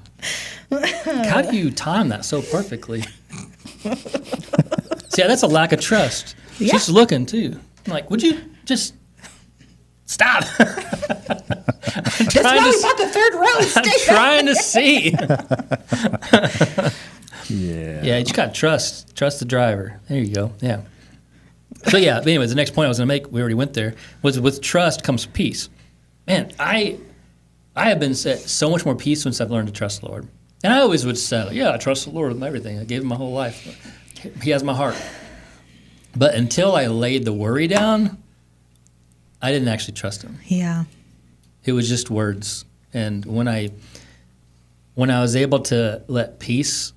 How do you time that so perfectly? See, that's a lack of trust. Yeah. She's looking too. I'm like, would you just stop? That's why we bought the third row. I'm trying to see. Yeah, you just got to trust the driver. There you go. Yeah. So yeah, but anyways, the next point I was going to make, we already went there, was with trust comes peace. Man, I have been set so much more peace since I've learned to trust the Lord. And I always would say, I trust the Lord with everything. I gave him my whole life. He has my heart. But until I laid the worry down, I didn't actually trust him. Yeah. It was just words. And when I was able to let peace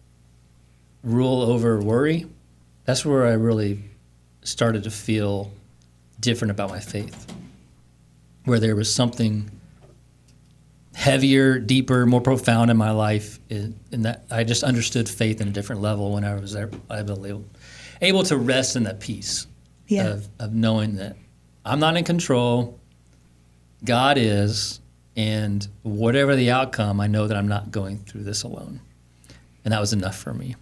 rule over worry, that's where I really started to feel different about my faith. Where there was something heavier, deeper, more profound in my life. In that I just understood faith in a different level when I was able to rest in that peace Yeah. of knowing that I'm not in control. God is, and whatever the outcome, I know that I'm not going through this alone. And that was enough for me.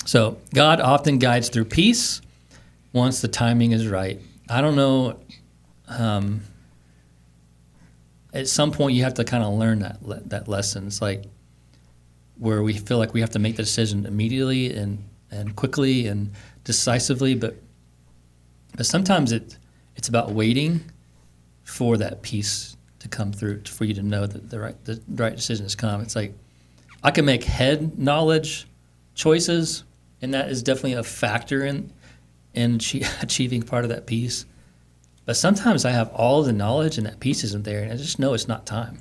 So God often guides through peace once the timing is right. I don't know. At some point, you have to kind of learn that lesson. It's like where we feel like we have to make the decision immediately and quickly and decisively, but sometimes it's about waiting for that peace to come through, for you to know that the right decision has come. It's like I can make head knowledge choices, and that is definitely a factor in achieving part of that peace. But sometimes I have all the knowledge and that peace isn't there, and I just know it's not time.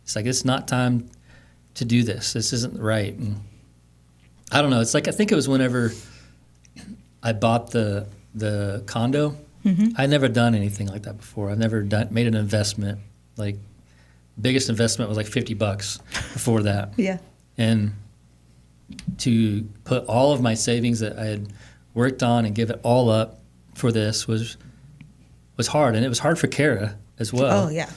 It's like it's not time to do this. This isn't right. And I don't know. It's like I think it was whenever I bought the condo. Mm-hmm. I'd never done anything like that before. I've never made an investment. Like biggest investment was like $50 before that. Yeah. And to put all of my savings that I had worked on and give it all up for this was hard, and it was hard for Kara as well. Oh yeah.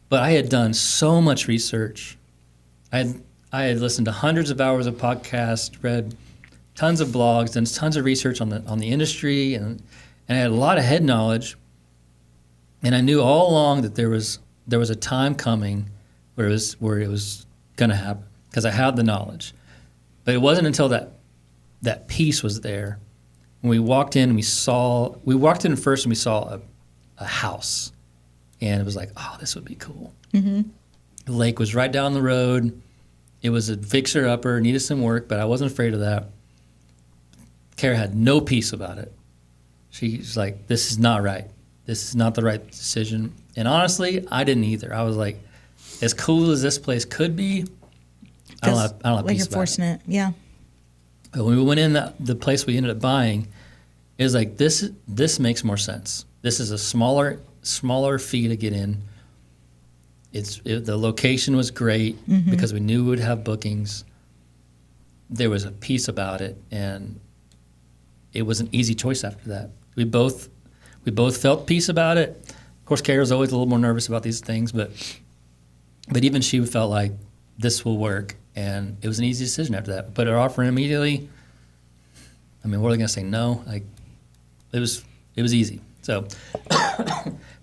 But I had done so much research. I had listened to hundreds of hours of podcasts, read tons of blogs, done tons of research on the industry, and I had a lot of head knowledge. And I knew all along that there was a time coming where it was going to happen because I had the knowledge. But it wasn't until that peace was there. When we walked in first and we saw a house, and it was like, oh, this would be cool. Mm-hmm. The lake was right down the road. It was a fixer-upper, needed some work, but I wasn't afraid of that. Kara had no peace about it. She's like, this is not right. This is not the right decision. And honestly, I didn't either. I was like, as cool as this place could be, I don't have like peace you're about forcing it. Yeah. But when we went in the place we ended up buying, it was like, this makes more sense. This is a smaller fee to get in. The location was great because we knew we would have bookings. There was a peace about it, and it was an easy choice after that. We both felt peace about it. Of course, Kara's always a little more nervous about these things, but even she felt like this will work, and it was an easy decision after that. We put our offer in immediately. I mean, what are they going to say? No? Like, it was easy. So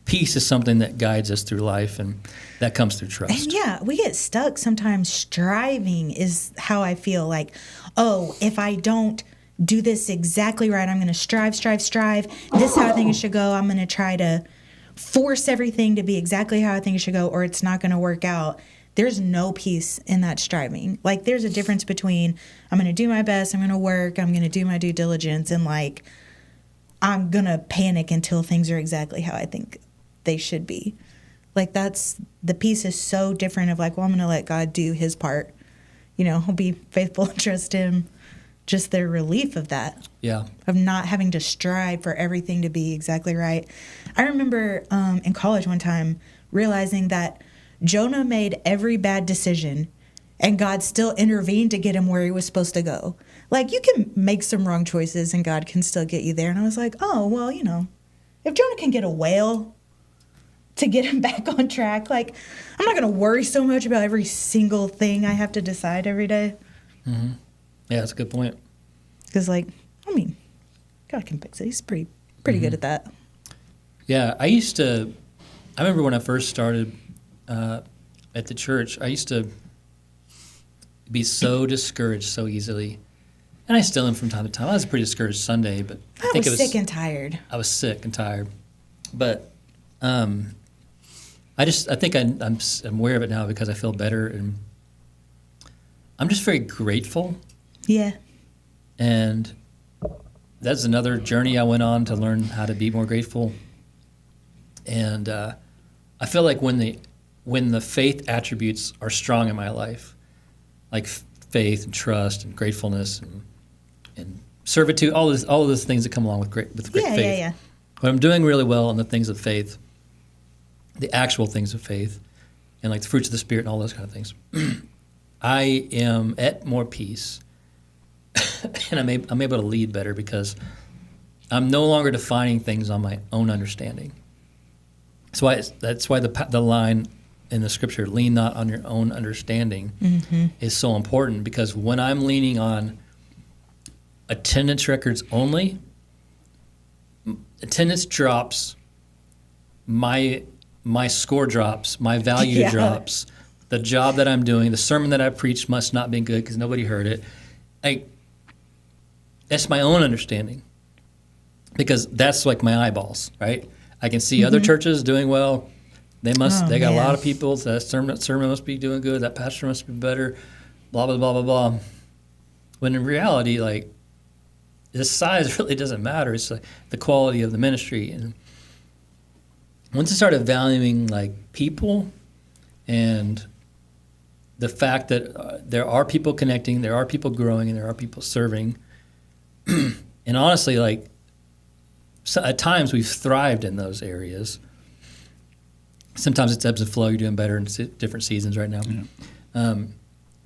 peace is something that guides us through life, and that comes through trust. And yeah, we get stuck sometimes. Striving is how I feel like, oh, if I don't do this exactly right, I'm going to strive. This is how I think it should go. I'm going to try to force everything to be exactly how I think it should go, or it's not going to work out. There's no peace in that striving. Like, there's a difference between I'm going to do my best, I'm going to work, I'm going to do my due diligence, and like, I'm going to panic until things are exactly how I think they should be. Like, the peace is so different of like, well, I'm going to let God do his part. He'll be faithful and trust him. Just the relief of that. Yeah. Of not having to strive for everything to be exactly right. I remember in college one time realizing that Jonah made every bad decision and God still intervened to get him where he was supposed to go. Like, you can make some wrong choices and God can still get you there. And I was like, oh, well, if Jonah can get a whale to get him back on track, like, I'm not going to worry so much about every single thing I have to decide every day. Mm-hmm. Yeah, that's a good point. Because, like, I mean, God can fix it. He's pretty good at that. Yeah, I remember when I first started at the church, I used to be so discouraged so easily. And I still am from time to time. I was a pretty discouraged Sunday, but I think was sick and tired. I was sick and tired. But I think I'm aware of it now because I feel better, and I'm just very grateful. Yeah. And that's another journey I went on to learn how to be more grateful. And I feel like when the faith attributes are strong in my life, like faith and trust and gratefulness and servitude, all of those things that come along with great faith. Yeah. When I'm doing really well in the things of faith, the actual things of faith, and like the fruits of the Spirit and all those kind of things, I am at more peace, and I'm able to lead better because I'm no longer defining things on my own understanding. That's why the line in the scripture, lean not on your own understanding, is so important, because when I'm leaning on attendance records only, attendance drops, my score drops, my value drops, the job that I'm doing, the sermon that I preached must not be good because nobody heard it. That's my own understanding, because that's like my eyeballs, right? I can see other churches doing well. They got a lot of people. That sermon must be doing good. That pastor must be better. Blah blah blah blah blah. When in reality, like, the size really doesn't matter. It's like the quality of the ministry. And once I started valuing like people and the fact that there are people connecting, there are people growing, and there are people serving, and honestly, like, so at times we've thrived in those areas. Sometimes it's ebbs and flow. You're doing better in different seasons right now. Yeah.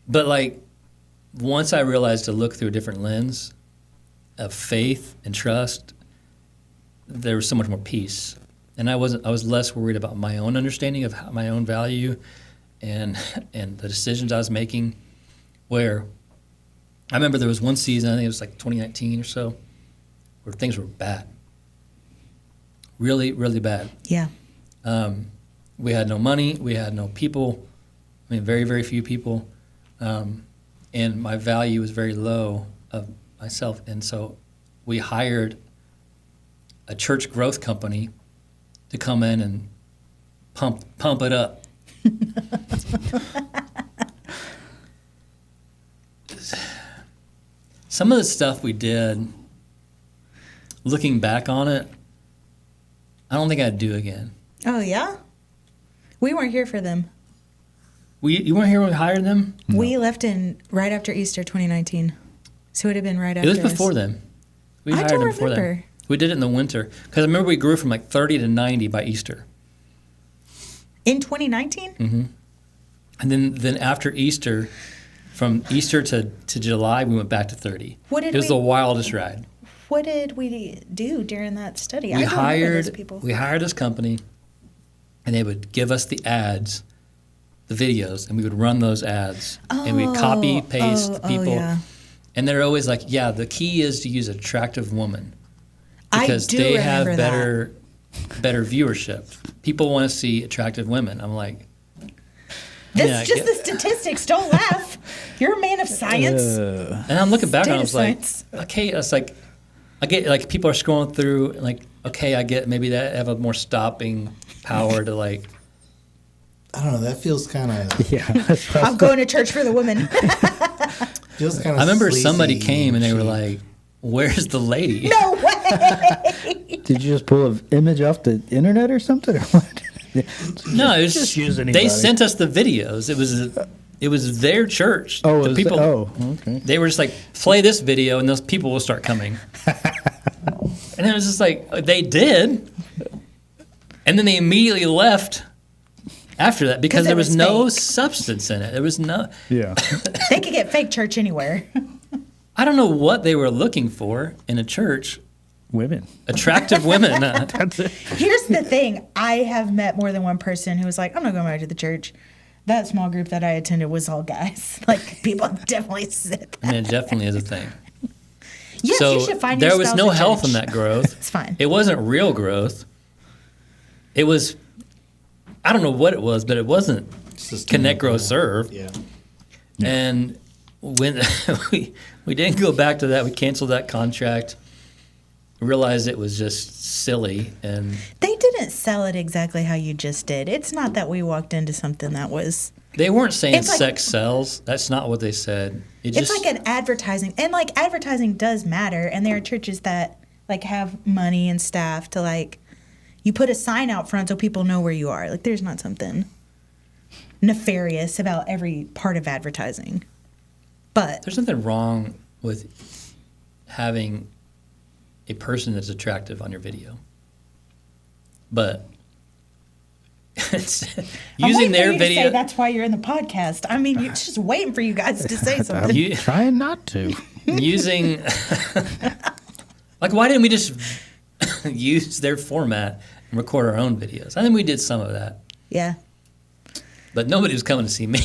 But like, once I realized to look through a different lens of faith and trust, there was so much more peace. And I was less worried about my own understanding of my own value and the decisions I was making. Where I remember there was one season, I think it was like 2019 or so, where things were bad. Really, really bad. Yeah. We had no money. We had no people. I mean, very, very few people. And my value was very low of myself. And so we hired a church growth company to come in and pump it up. Some of the stuff we did, looking back on it, I don't think I'd do again. Oh, yeah? We weren't here for them. You weren't here when we hired them? No. We left right after Easter 2019. So it would have been right after. It was before then. We hired them before then. We did it in the winter. Because I remember we grew from like 30 to 90 by Easter. In 2019? Mm-hmm. And then after Easter, from Easter to July, we went back to 30. It was the wildest ride. What did we do during that study? We hired this company, and they would give us the ads, the videos, and we would run those ads. And we'd copy, paste people. Yeah. And they're always like, yeah, the key is to use attractive women. Because they have better viewership. People want to see attractive women. I'm like, this is just the statistics. Don't laugh. You're a man of science. And I'm looking back and I was like, okay, it's like, I get, like, people are scrolling through, like, okay, I get maybe that have a more stopping power to, like, I don't know, that feels kind of... Yeah. I'm going to church for the women. Feels kind of I remember somebody came and they were like, where's the lady? No way! Did you just pull an image off the internet or something? Or what? No, it was just use anybody. They sent us the videos. It was their church. Oh, the people. Okay. They were just like, play this video, and those people will start coming. And it was just like, they did, and then they immediately left after that because there was no fake. Substance in it. There was no. Yeah. They could get fake church anywhere. I don't know what they were looking for in a church. Women. Attractive women. That's it. Here's the thing. I have met more than one person who was like, I'm not going back to the church. That small group that I attended was all guys. Like, people definitely said that. I mean, it definitely is a thing. Yes, so you should find there your was spouse no at health church. in that growth. It's fine. It wasn't real growth. It was, I don't know what it was, but it wasn't Connect, Grow, Serve. Yeah. And when we didn't go back to that, we canceled that contract. Realized it was just silly, and They didn't sell it exactly how you just did. It's not that we walked into something that was... they weren't saying It's like- sex sells. That's not what they said. It's like an advertising. And, like, advertising does matter. And there are churches that, like, have money and staff to, like... You put a sign out front so people know where you are. Like, there's not something nefarious about every part of advertising. But... There's nothing wrong with having a person that's attractive on your video. But I'm using waiting for their you to say video. that's why you're in the podcast. I mean, you're just waiting for you guys to say something. You- Trying not to. using like why didn't we just use their format and record our own videos? I think we did some of that, Yeah. but nobody was coming to see me.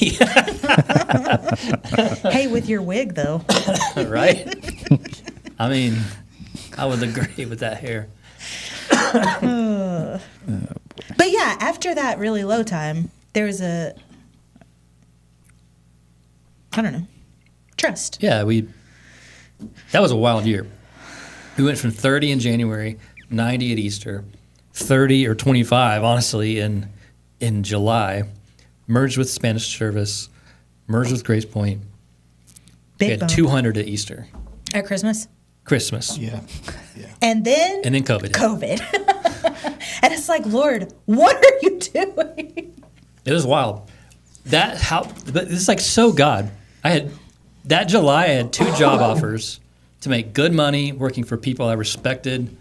Hey, with your wig though. Right? I mean, I would agree with that hair. But yeah, after that really low time, there was I don't know, trust. Yeah, that was a wild year. We went from 30 in January, 90 at Easter, 30 or 25 honestly in July, merged with Spanish service, merged with Grace Point. We Big had bump. 200 at Easter, At Christmas, Yeah. And then and then COVID. And it's like, Lord, what are you doing? It was wild. But it's like so God. That July I had 2 job offers to make good money working for people I respected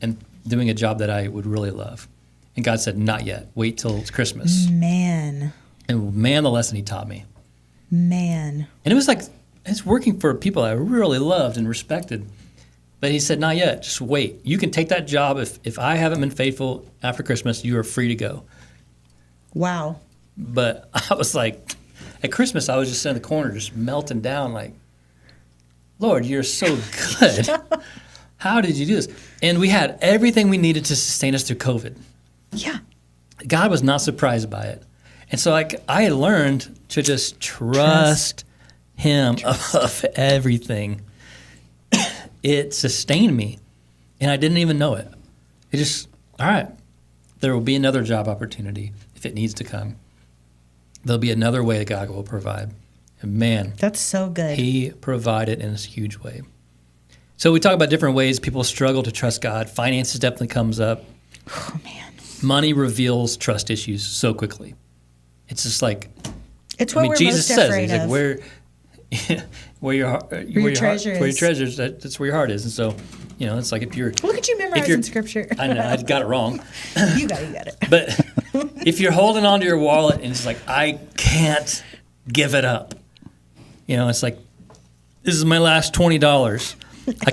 and doing a job that I would really love. And God said, not yet. Wait till it's Christmas. Man. And man, the lesson he taught me. Man. And it was like, it's working for people I really loved and respected. But he said, not yet. Just wait. You can take that job. If I haven't been faithful after Christmas, you are free to go. Wow. But I was like, at Christmas, I was just in the corner, just melting down like, Lord, you're so good. How did you do this? And we had everything we needed to sustain us through COVID. Yeah. God was not surprised by it. And so I had learned to just trust him of everything. It sustained me, and I didn't even know it. It just, all right, there will be another job opportunity if it needs to come. There'll be another way that God will provide. And man, That's so good. he provided in a huge way. So we talk about different ways people struggle to trust God. Finances definitely comes up. Oh, man. Money reveals trust issues so quickly. It's just like, It's what we're Jesus most says, afraid he's like, of. where your treasure where your is. treasure is, that's where your heart is. And so, it's like if you're, Look at you memorizing scripture. I know, I got it wrong. You got it. But if you're holding on to your wallet and it's like, I can't give it up. It's like, this is my last $20. I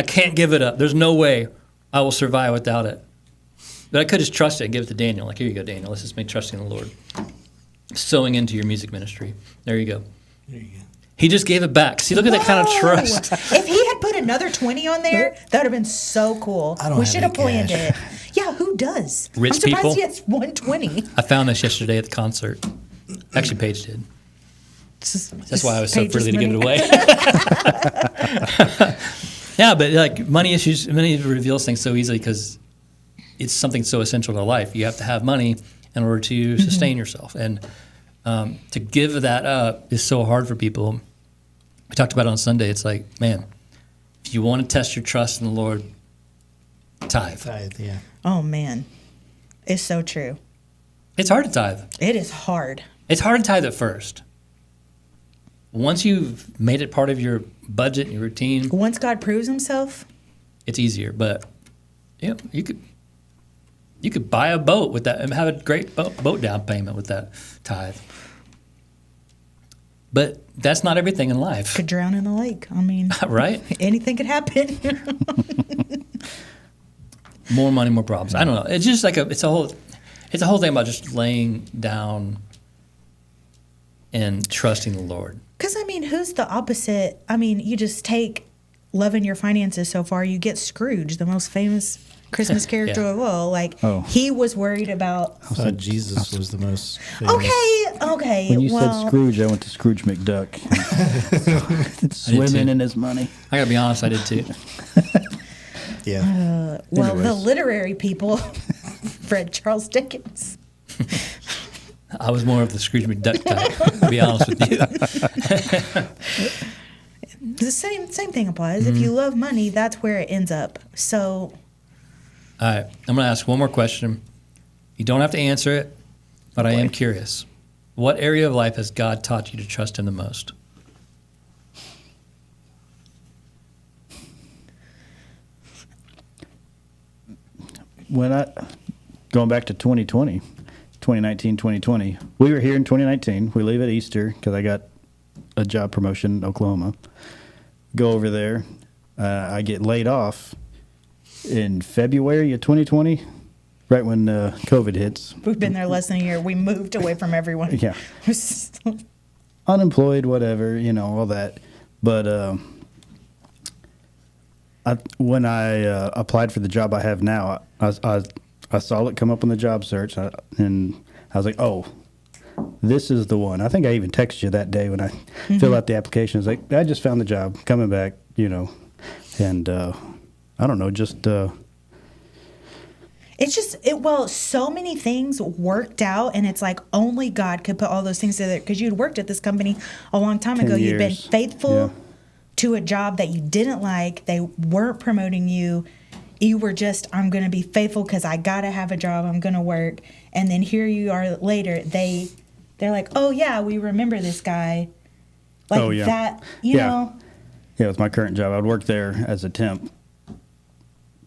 can't give it up. There's no way I will survive without it. But I could just trust it and give it to Daniel. Like, here you go, Daniel. This is me trusting the Lord. Sowing into your music ministry. There you go. There you go. He just gave it back. See, look at that kind of Whoa. trust. If he had put another 20 on there, that would have been so cool. I don't We have should have any planned cash. it. Yeah, who does? Rich I'm surprised people? he has 120. I found this yesterday at the concert. Actually, Paige did. That's why I was so Page's freely to give it money. away. Yeah, but like money reveals things so easily because it's something so essential to life. You have to have money in order to sustain yourself. And to give that up is so hard for people. We talked about it on Sunday. It's like, man, if you want to test your trust in the Lord, tithe. Tithe, yeah. Oh, man. It's so true. It's hard to tithe. It is hard. It's hard to tithe at first. Once you've made it part of your budget and your routine, Once God proves himself, it's easier. But you could buy a boat with that and have a great boat down payment with that tithe. But that's not everything in life, could drown in the lake. I mean, right? anything could happen. More money, more problems. I don't know. It's just like it's a whole thing about just laying down and trusting the Lord. Because, I mean, who's the opposite? I mean, you just take loving your finances so far, you get Scrooge, the most famous Christmas character Yeah. of all. Like, Oh. he was worried about. I thought Jesus was the most famous. Okay. When you well, said Scrooge, I went to Scrooge McDuck. Swimming too. in his money. I gotta be honest, I did too. Yeah. well, the Anyways. literary people read Charles Dickens. I was more of the Scrooge McDuck type, to be honest with you. The same thing applies. If you love money, that's where it ends up. So, All right, I'm going to ask one more question. You don't have to answer it, but I am curious. What area of life has God taught you to trust Him the most? When going back to 2020, 2019, 2020. We were here in 2019. We leave at Easter because I got a job promotion in Oklahoma. Go over there. I get laid off in February of 2020, right when COVID hits. We've been there less than a year. We moved away from everyone. Yeah. Unemployed, whatever, all that. But when I applied for the job I have now, I saw it come up on the job search, and I was like, oh, this is the one. I think I even texted you that day when I filled out the application. I was like, I just found the job, coming back, and I don't know, just... It's just, well, so many things worked out, and it's like only God could put all those things together, because you'd worked at this company a long time 10 ago. You'd been years. faithful to a job that you didn't like. They weren't promoting you. You were just, I'm going to be faithful because I got to have a job. I'm going to work. And then here you are later. They're like, oh, yeah, we remember this guy. Like that, you know. Yeah, with my current job, I'd worked there as a temp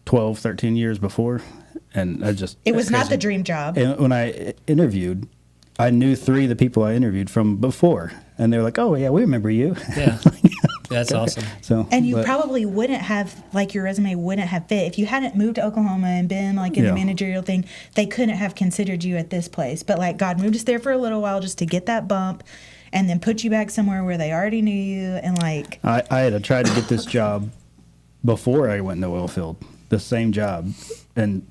12, 13 years before. And I just... It was not the dream job. And when I interviewed, I knew 3 of the people I interviewed from before. And they were like, oh, yeah, we remember you. Yeah. That's awesome. So, and you probably wouldn't have, like, your resume wouldn't have fit. If you hadn't moved to Oklahoma and been, like, in the managerial thing, they couldn't have considered you at this place. But, like, God moved us there for a little while just to get that bump and then put you back somewhere where they already knew you. And, like... I had tried to get this job before I went in the oil field. The same job, and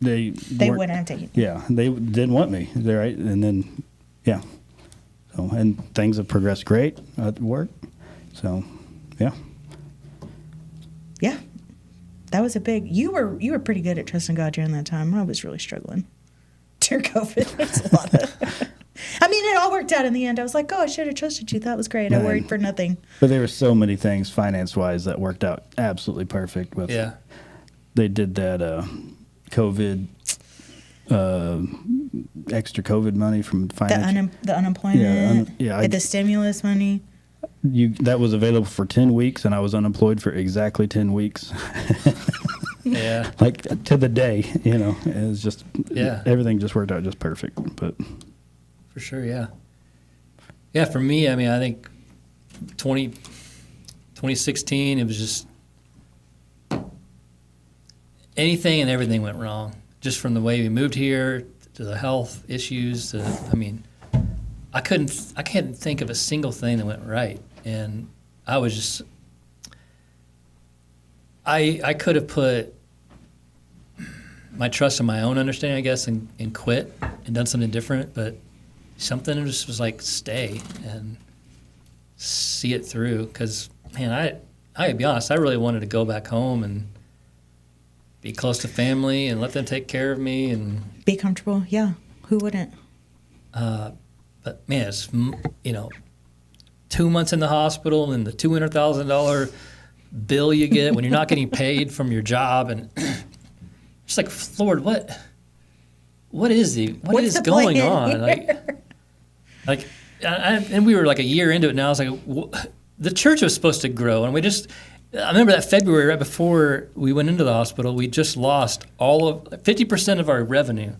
they wouldn't have taken. Yeah, they didn't want me. They're right, and then so and things have progressed great at work. So, yeah, that was a big. You were pretty good at trusting God during that time. I was really struggling during COVID. There's a lot of. I mean, it all worked out in the end. I was like, oh, I should have trusted you. That was great. I worried for nothing. But there were so many things finance-wise that worked out absolutely perfect. With they did that COVID, extra COVID money from finance. The unemployment. The stimulus money. That was available for 10 weeks, and I was unemployed for exactly 10 weeks. Yeah. Like, to the day, it was just, everything just worked out just perfect. But for sure, yeah. Yeah, for me, I mean, I think 2016, it was just anything and everything went wrong. Just from the way we moved here to the health issues. I couldn't think of a single thing that went right. And I was just, I could have put my trust in my own understanding, I guess, and quit and done something different, but something just was like, stay and see it through. Because, man, I gotta be honest, I really wanted to go back home and be close to family and let them take care of me and be comfortable. Yeah, who wouldn't? But man, it's 2 months in the hospital and the $200,000 bill you get when you're not getting paid from your job, and it's like, Lord, what is What's the going plan on? And we were like a year into it now. I was like, the church was supposed to grow, and I remember that February, right before we went into the hospital, we just lost 50% of our revenue.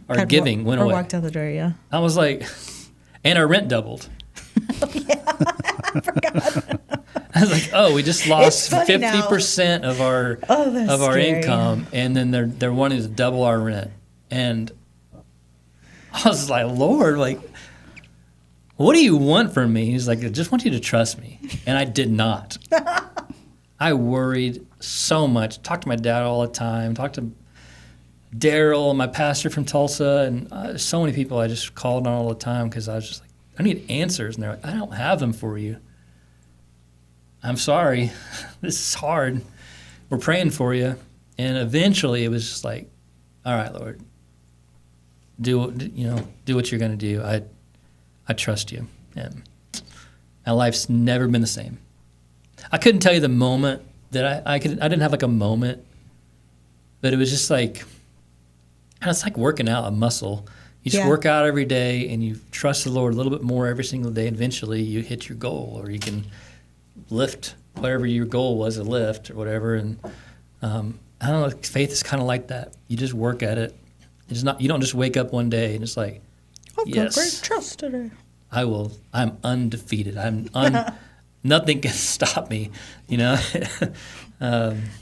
Our giving went away. Walked out the door, yeah. I was like, and our rent doubled. I forgot. I was like, oh, we just lost 50% of our income, and then they're wanting to double our rent. And I was like, Lord, like, what do you want from me? He's like, I just want you to trust me. And I did not. I worried so much. Talked to my dad all the time. Talked to Daryl, my pastor from Tulsa, and so many people I just called on all the time because I was just like, I need answers. And they're like, I don't have them for you. I'm sorry. This is hard. We're praying for you. And eventually it was just like, all right, Lord, do what you're going to do. I trust you. And my life's never been the same. I couldn't tell you the moment that I didn't have like a moment, but it was just like, it's like working out a muscle. You just work out every day and you trust the Lord a little bit more every single day. And eventually you hit your goal, or you can lift whatever your goal was to lift or whatever. And I don't know, faith is kind of like that. You just work at it It's not. You don't just wake up one day and it's like, I've yes, got great trust today. I'm undefeated. Nothing can stop me. You know.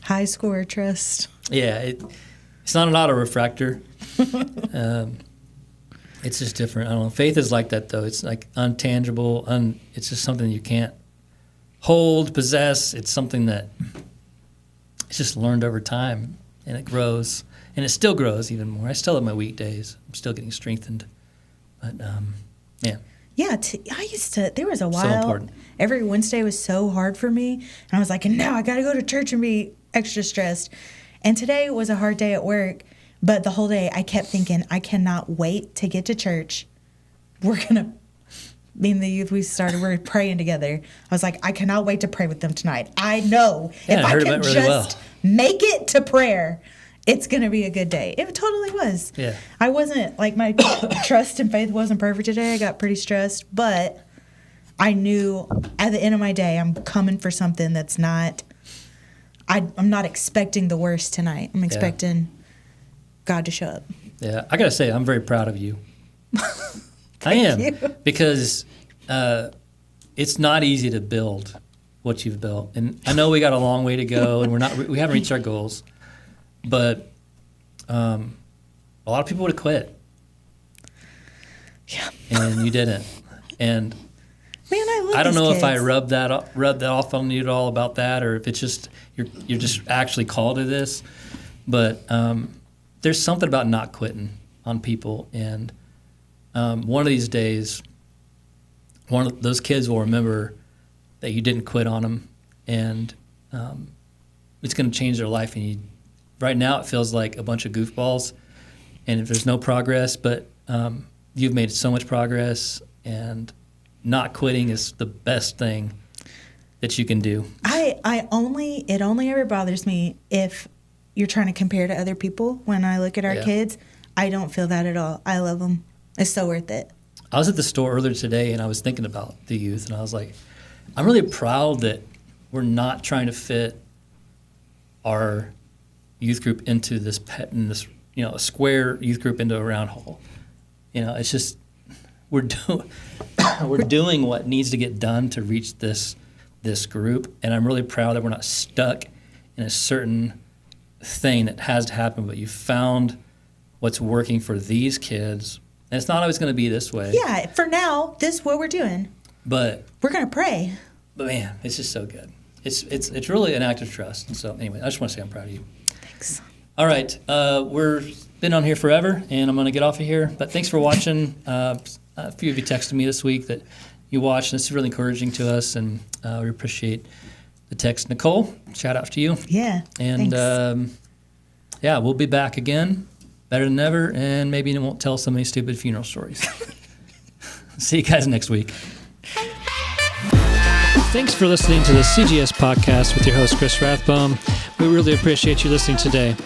High score trust. Yeah, it's not an auto refractor. It's just different. I don't know. Faith is like that though. It's like untangible. It's just something you can't hold, possess. It's something that it's just learned over time, and it grows, and it still grows even more. I still have my weak days. I'm still getting strengthened, but yeah. Yeah, I used to. There was a So while. important. Every Wednesday was so hard for me, and I was like, "Now I got to go to church and be extra stressed." And today was a hard day at work, but the whole day I kept thinking, "I cannot wait to get to church. We're gonna." Me and the youth, we're praying together. I was like, I cannot wait to pray with them tonight. I know Yeah, if I I heard can about it just really well. make it to prayer, it's going to be a good day. It totally was. Yeah. I wasn't, like, my trust and faith wasn't perfect today. I got pretty stressed, but I knew at the end of my day, I'm coming for something that's not, I'm not expecting the worst tonight. I'm expecting God to show up. Yeah, I gotta say, I'm very proud of you. I am, you. because it's not easy to build what you've built, and I know we got a long way to go, and we haven't reached our goals, but a lot of people would have quit, and you didn't, and Man, I love I don't these know if I kids. rubbed that off on you at all about that, or if it's just you're just actually called to this, but there's something about not quitting on people, and one of these days, one of those kids will remember that you didn't quit on them, and it's going to change their life. And right now, it feels like a bunch of goofballs, and if there's no progress, but you've made so much progress, and not quitting is the best thing that you can do. It only ever bothers me if you're trying to compare to other people. When I look at our Yeah. kids, I don't feel that at all. I love them. It's so worth it. I was at the store earlier today, and I was thinking about the youth, and I was like, I'm really proud that we're not trying to fit our youth group into this a square youth group into a round hole. It's just we're doing what needs to get done to reach this group, and I'm really proud that we're not stuck in a certain thing that has to happen, but you found what's working for these kids. And it's not always going to be this way. Yeah, for now, this is what we're doing. But We're going to pray. man, it's just so good. It's really an act of trust. And so anyway, I just want to say I'm proud of you. Thanks. All right, we're been on here forever, and I'm going to get off of here. But thanks for watching. A few of you texted me this week that you watched, and this is really encouraging to us, and we appreciate the text. Nicole, shout out to you. Yeah. And thanks. we'll be back again, better than ever, and maybe it won't tell so many stupid funeral stories. See you guys next week. Thanks for listening to the CGS podcast with your host, Chris Rathbone. We really appreciate you listening today.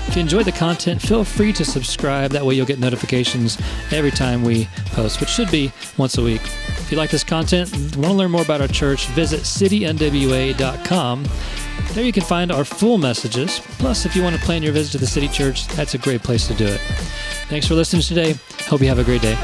If you enjoyed the content, feel free to subscribe. That way you'll get notifications every time we post, which should be once a week. If you like this content and want to learn more about our church, visit citynwa.com. There you can find our full messages. Plus, if you want to plan your visit to the City Church, that's a great place to do it. Thanks for listening today. Hope you have a great day.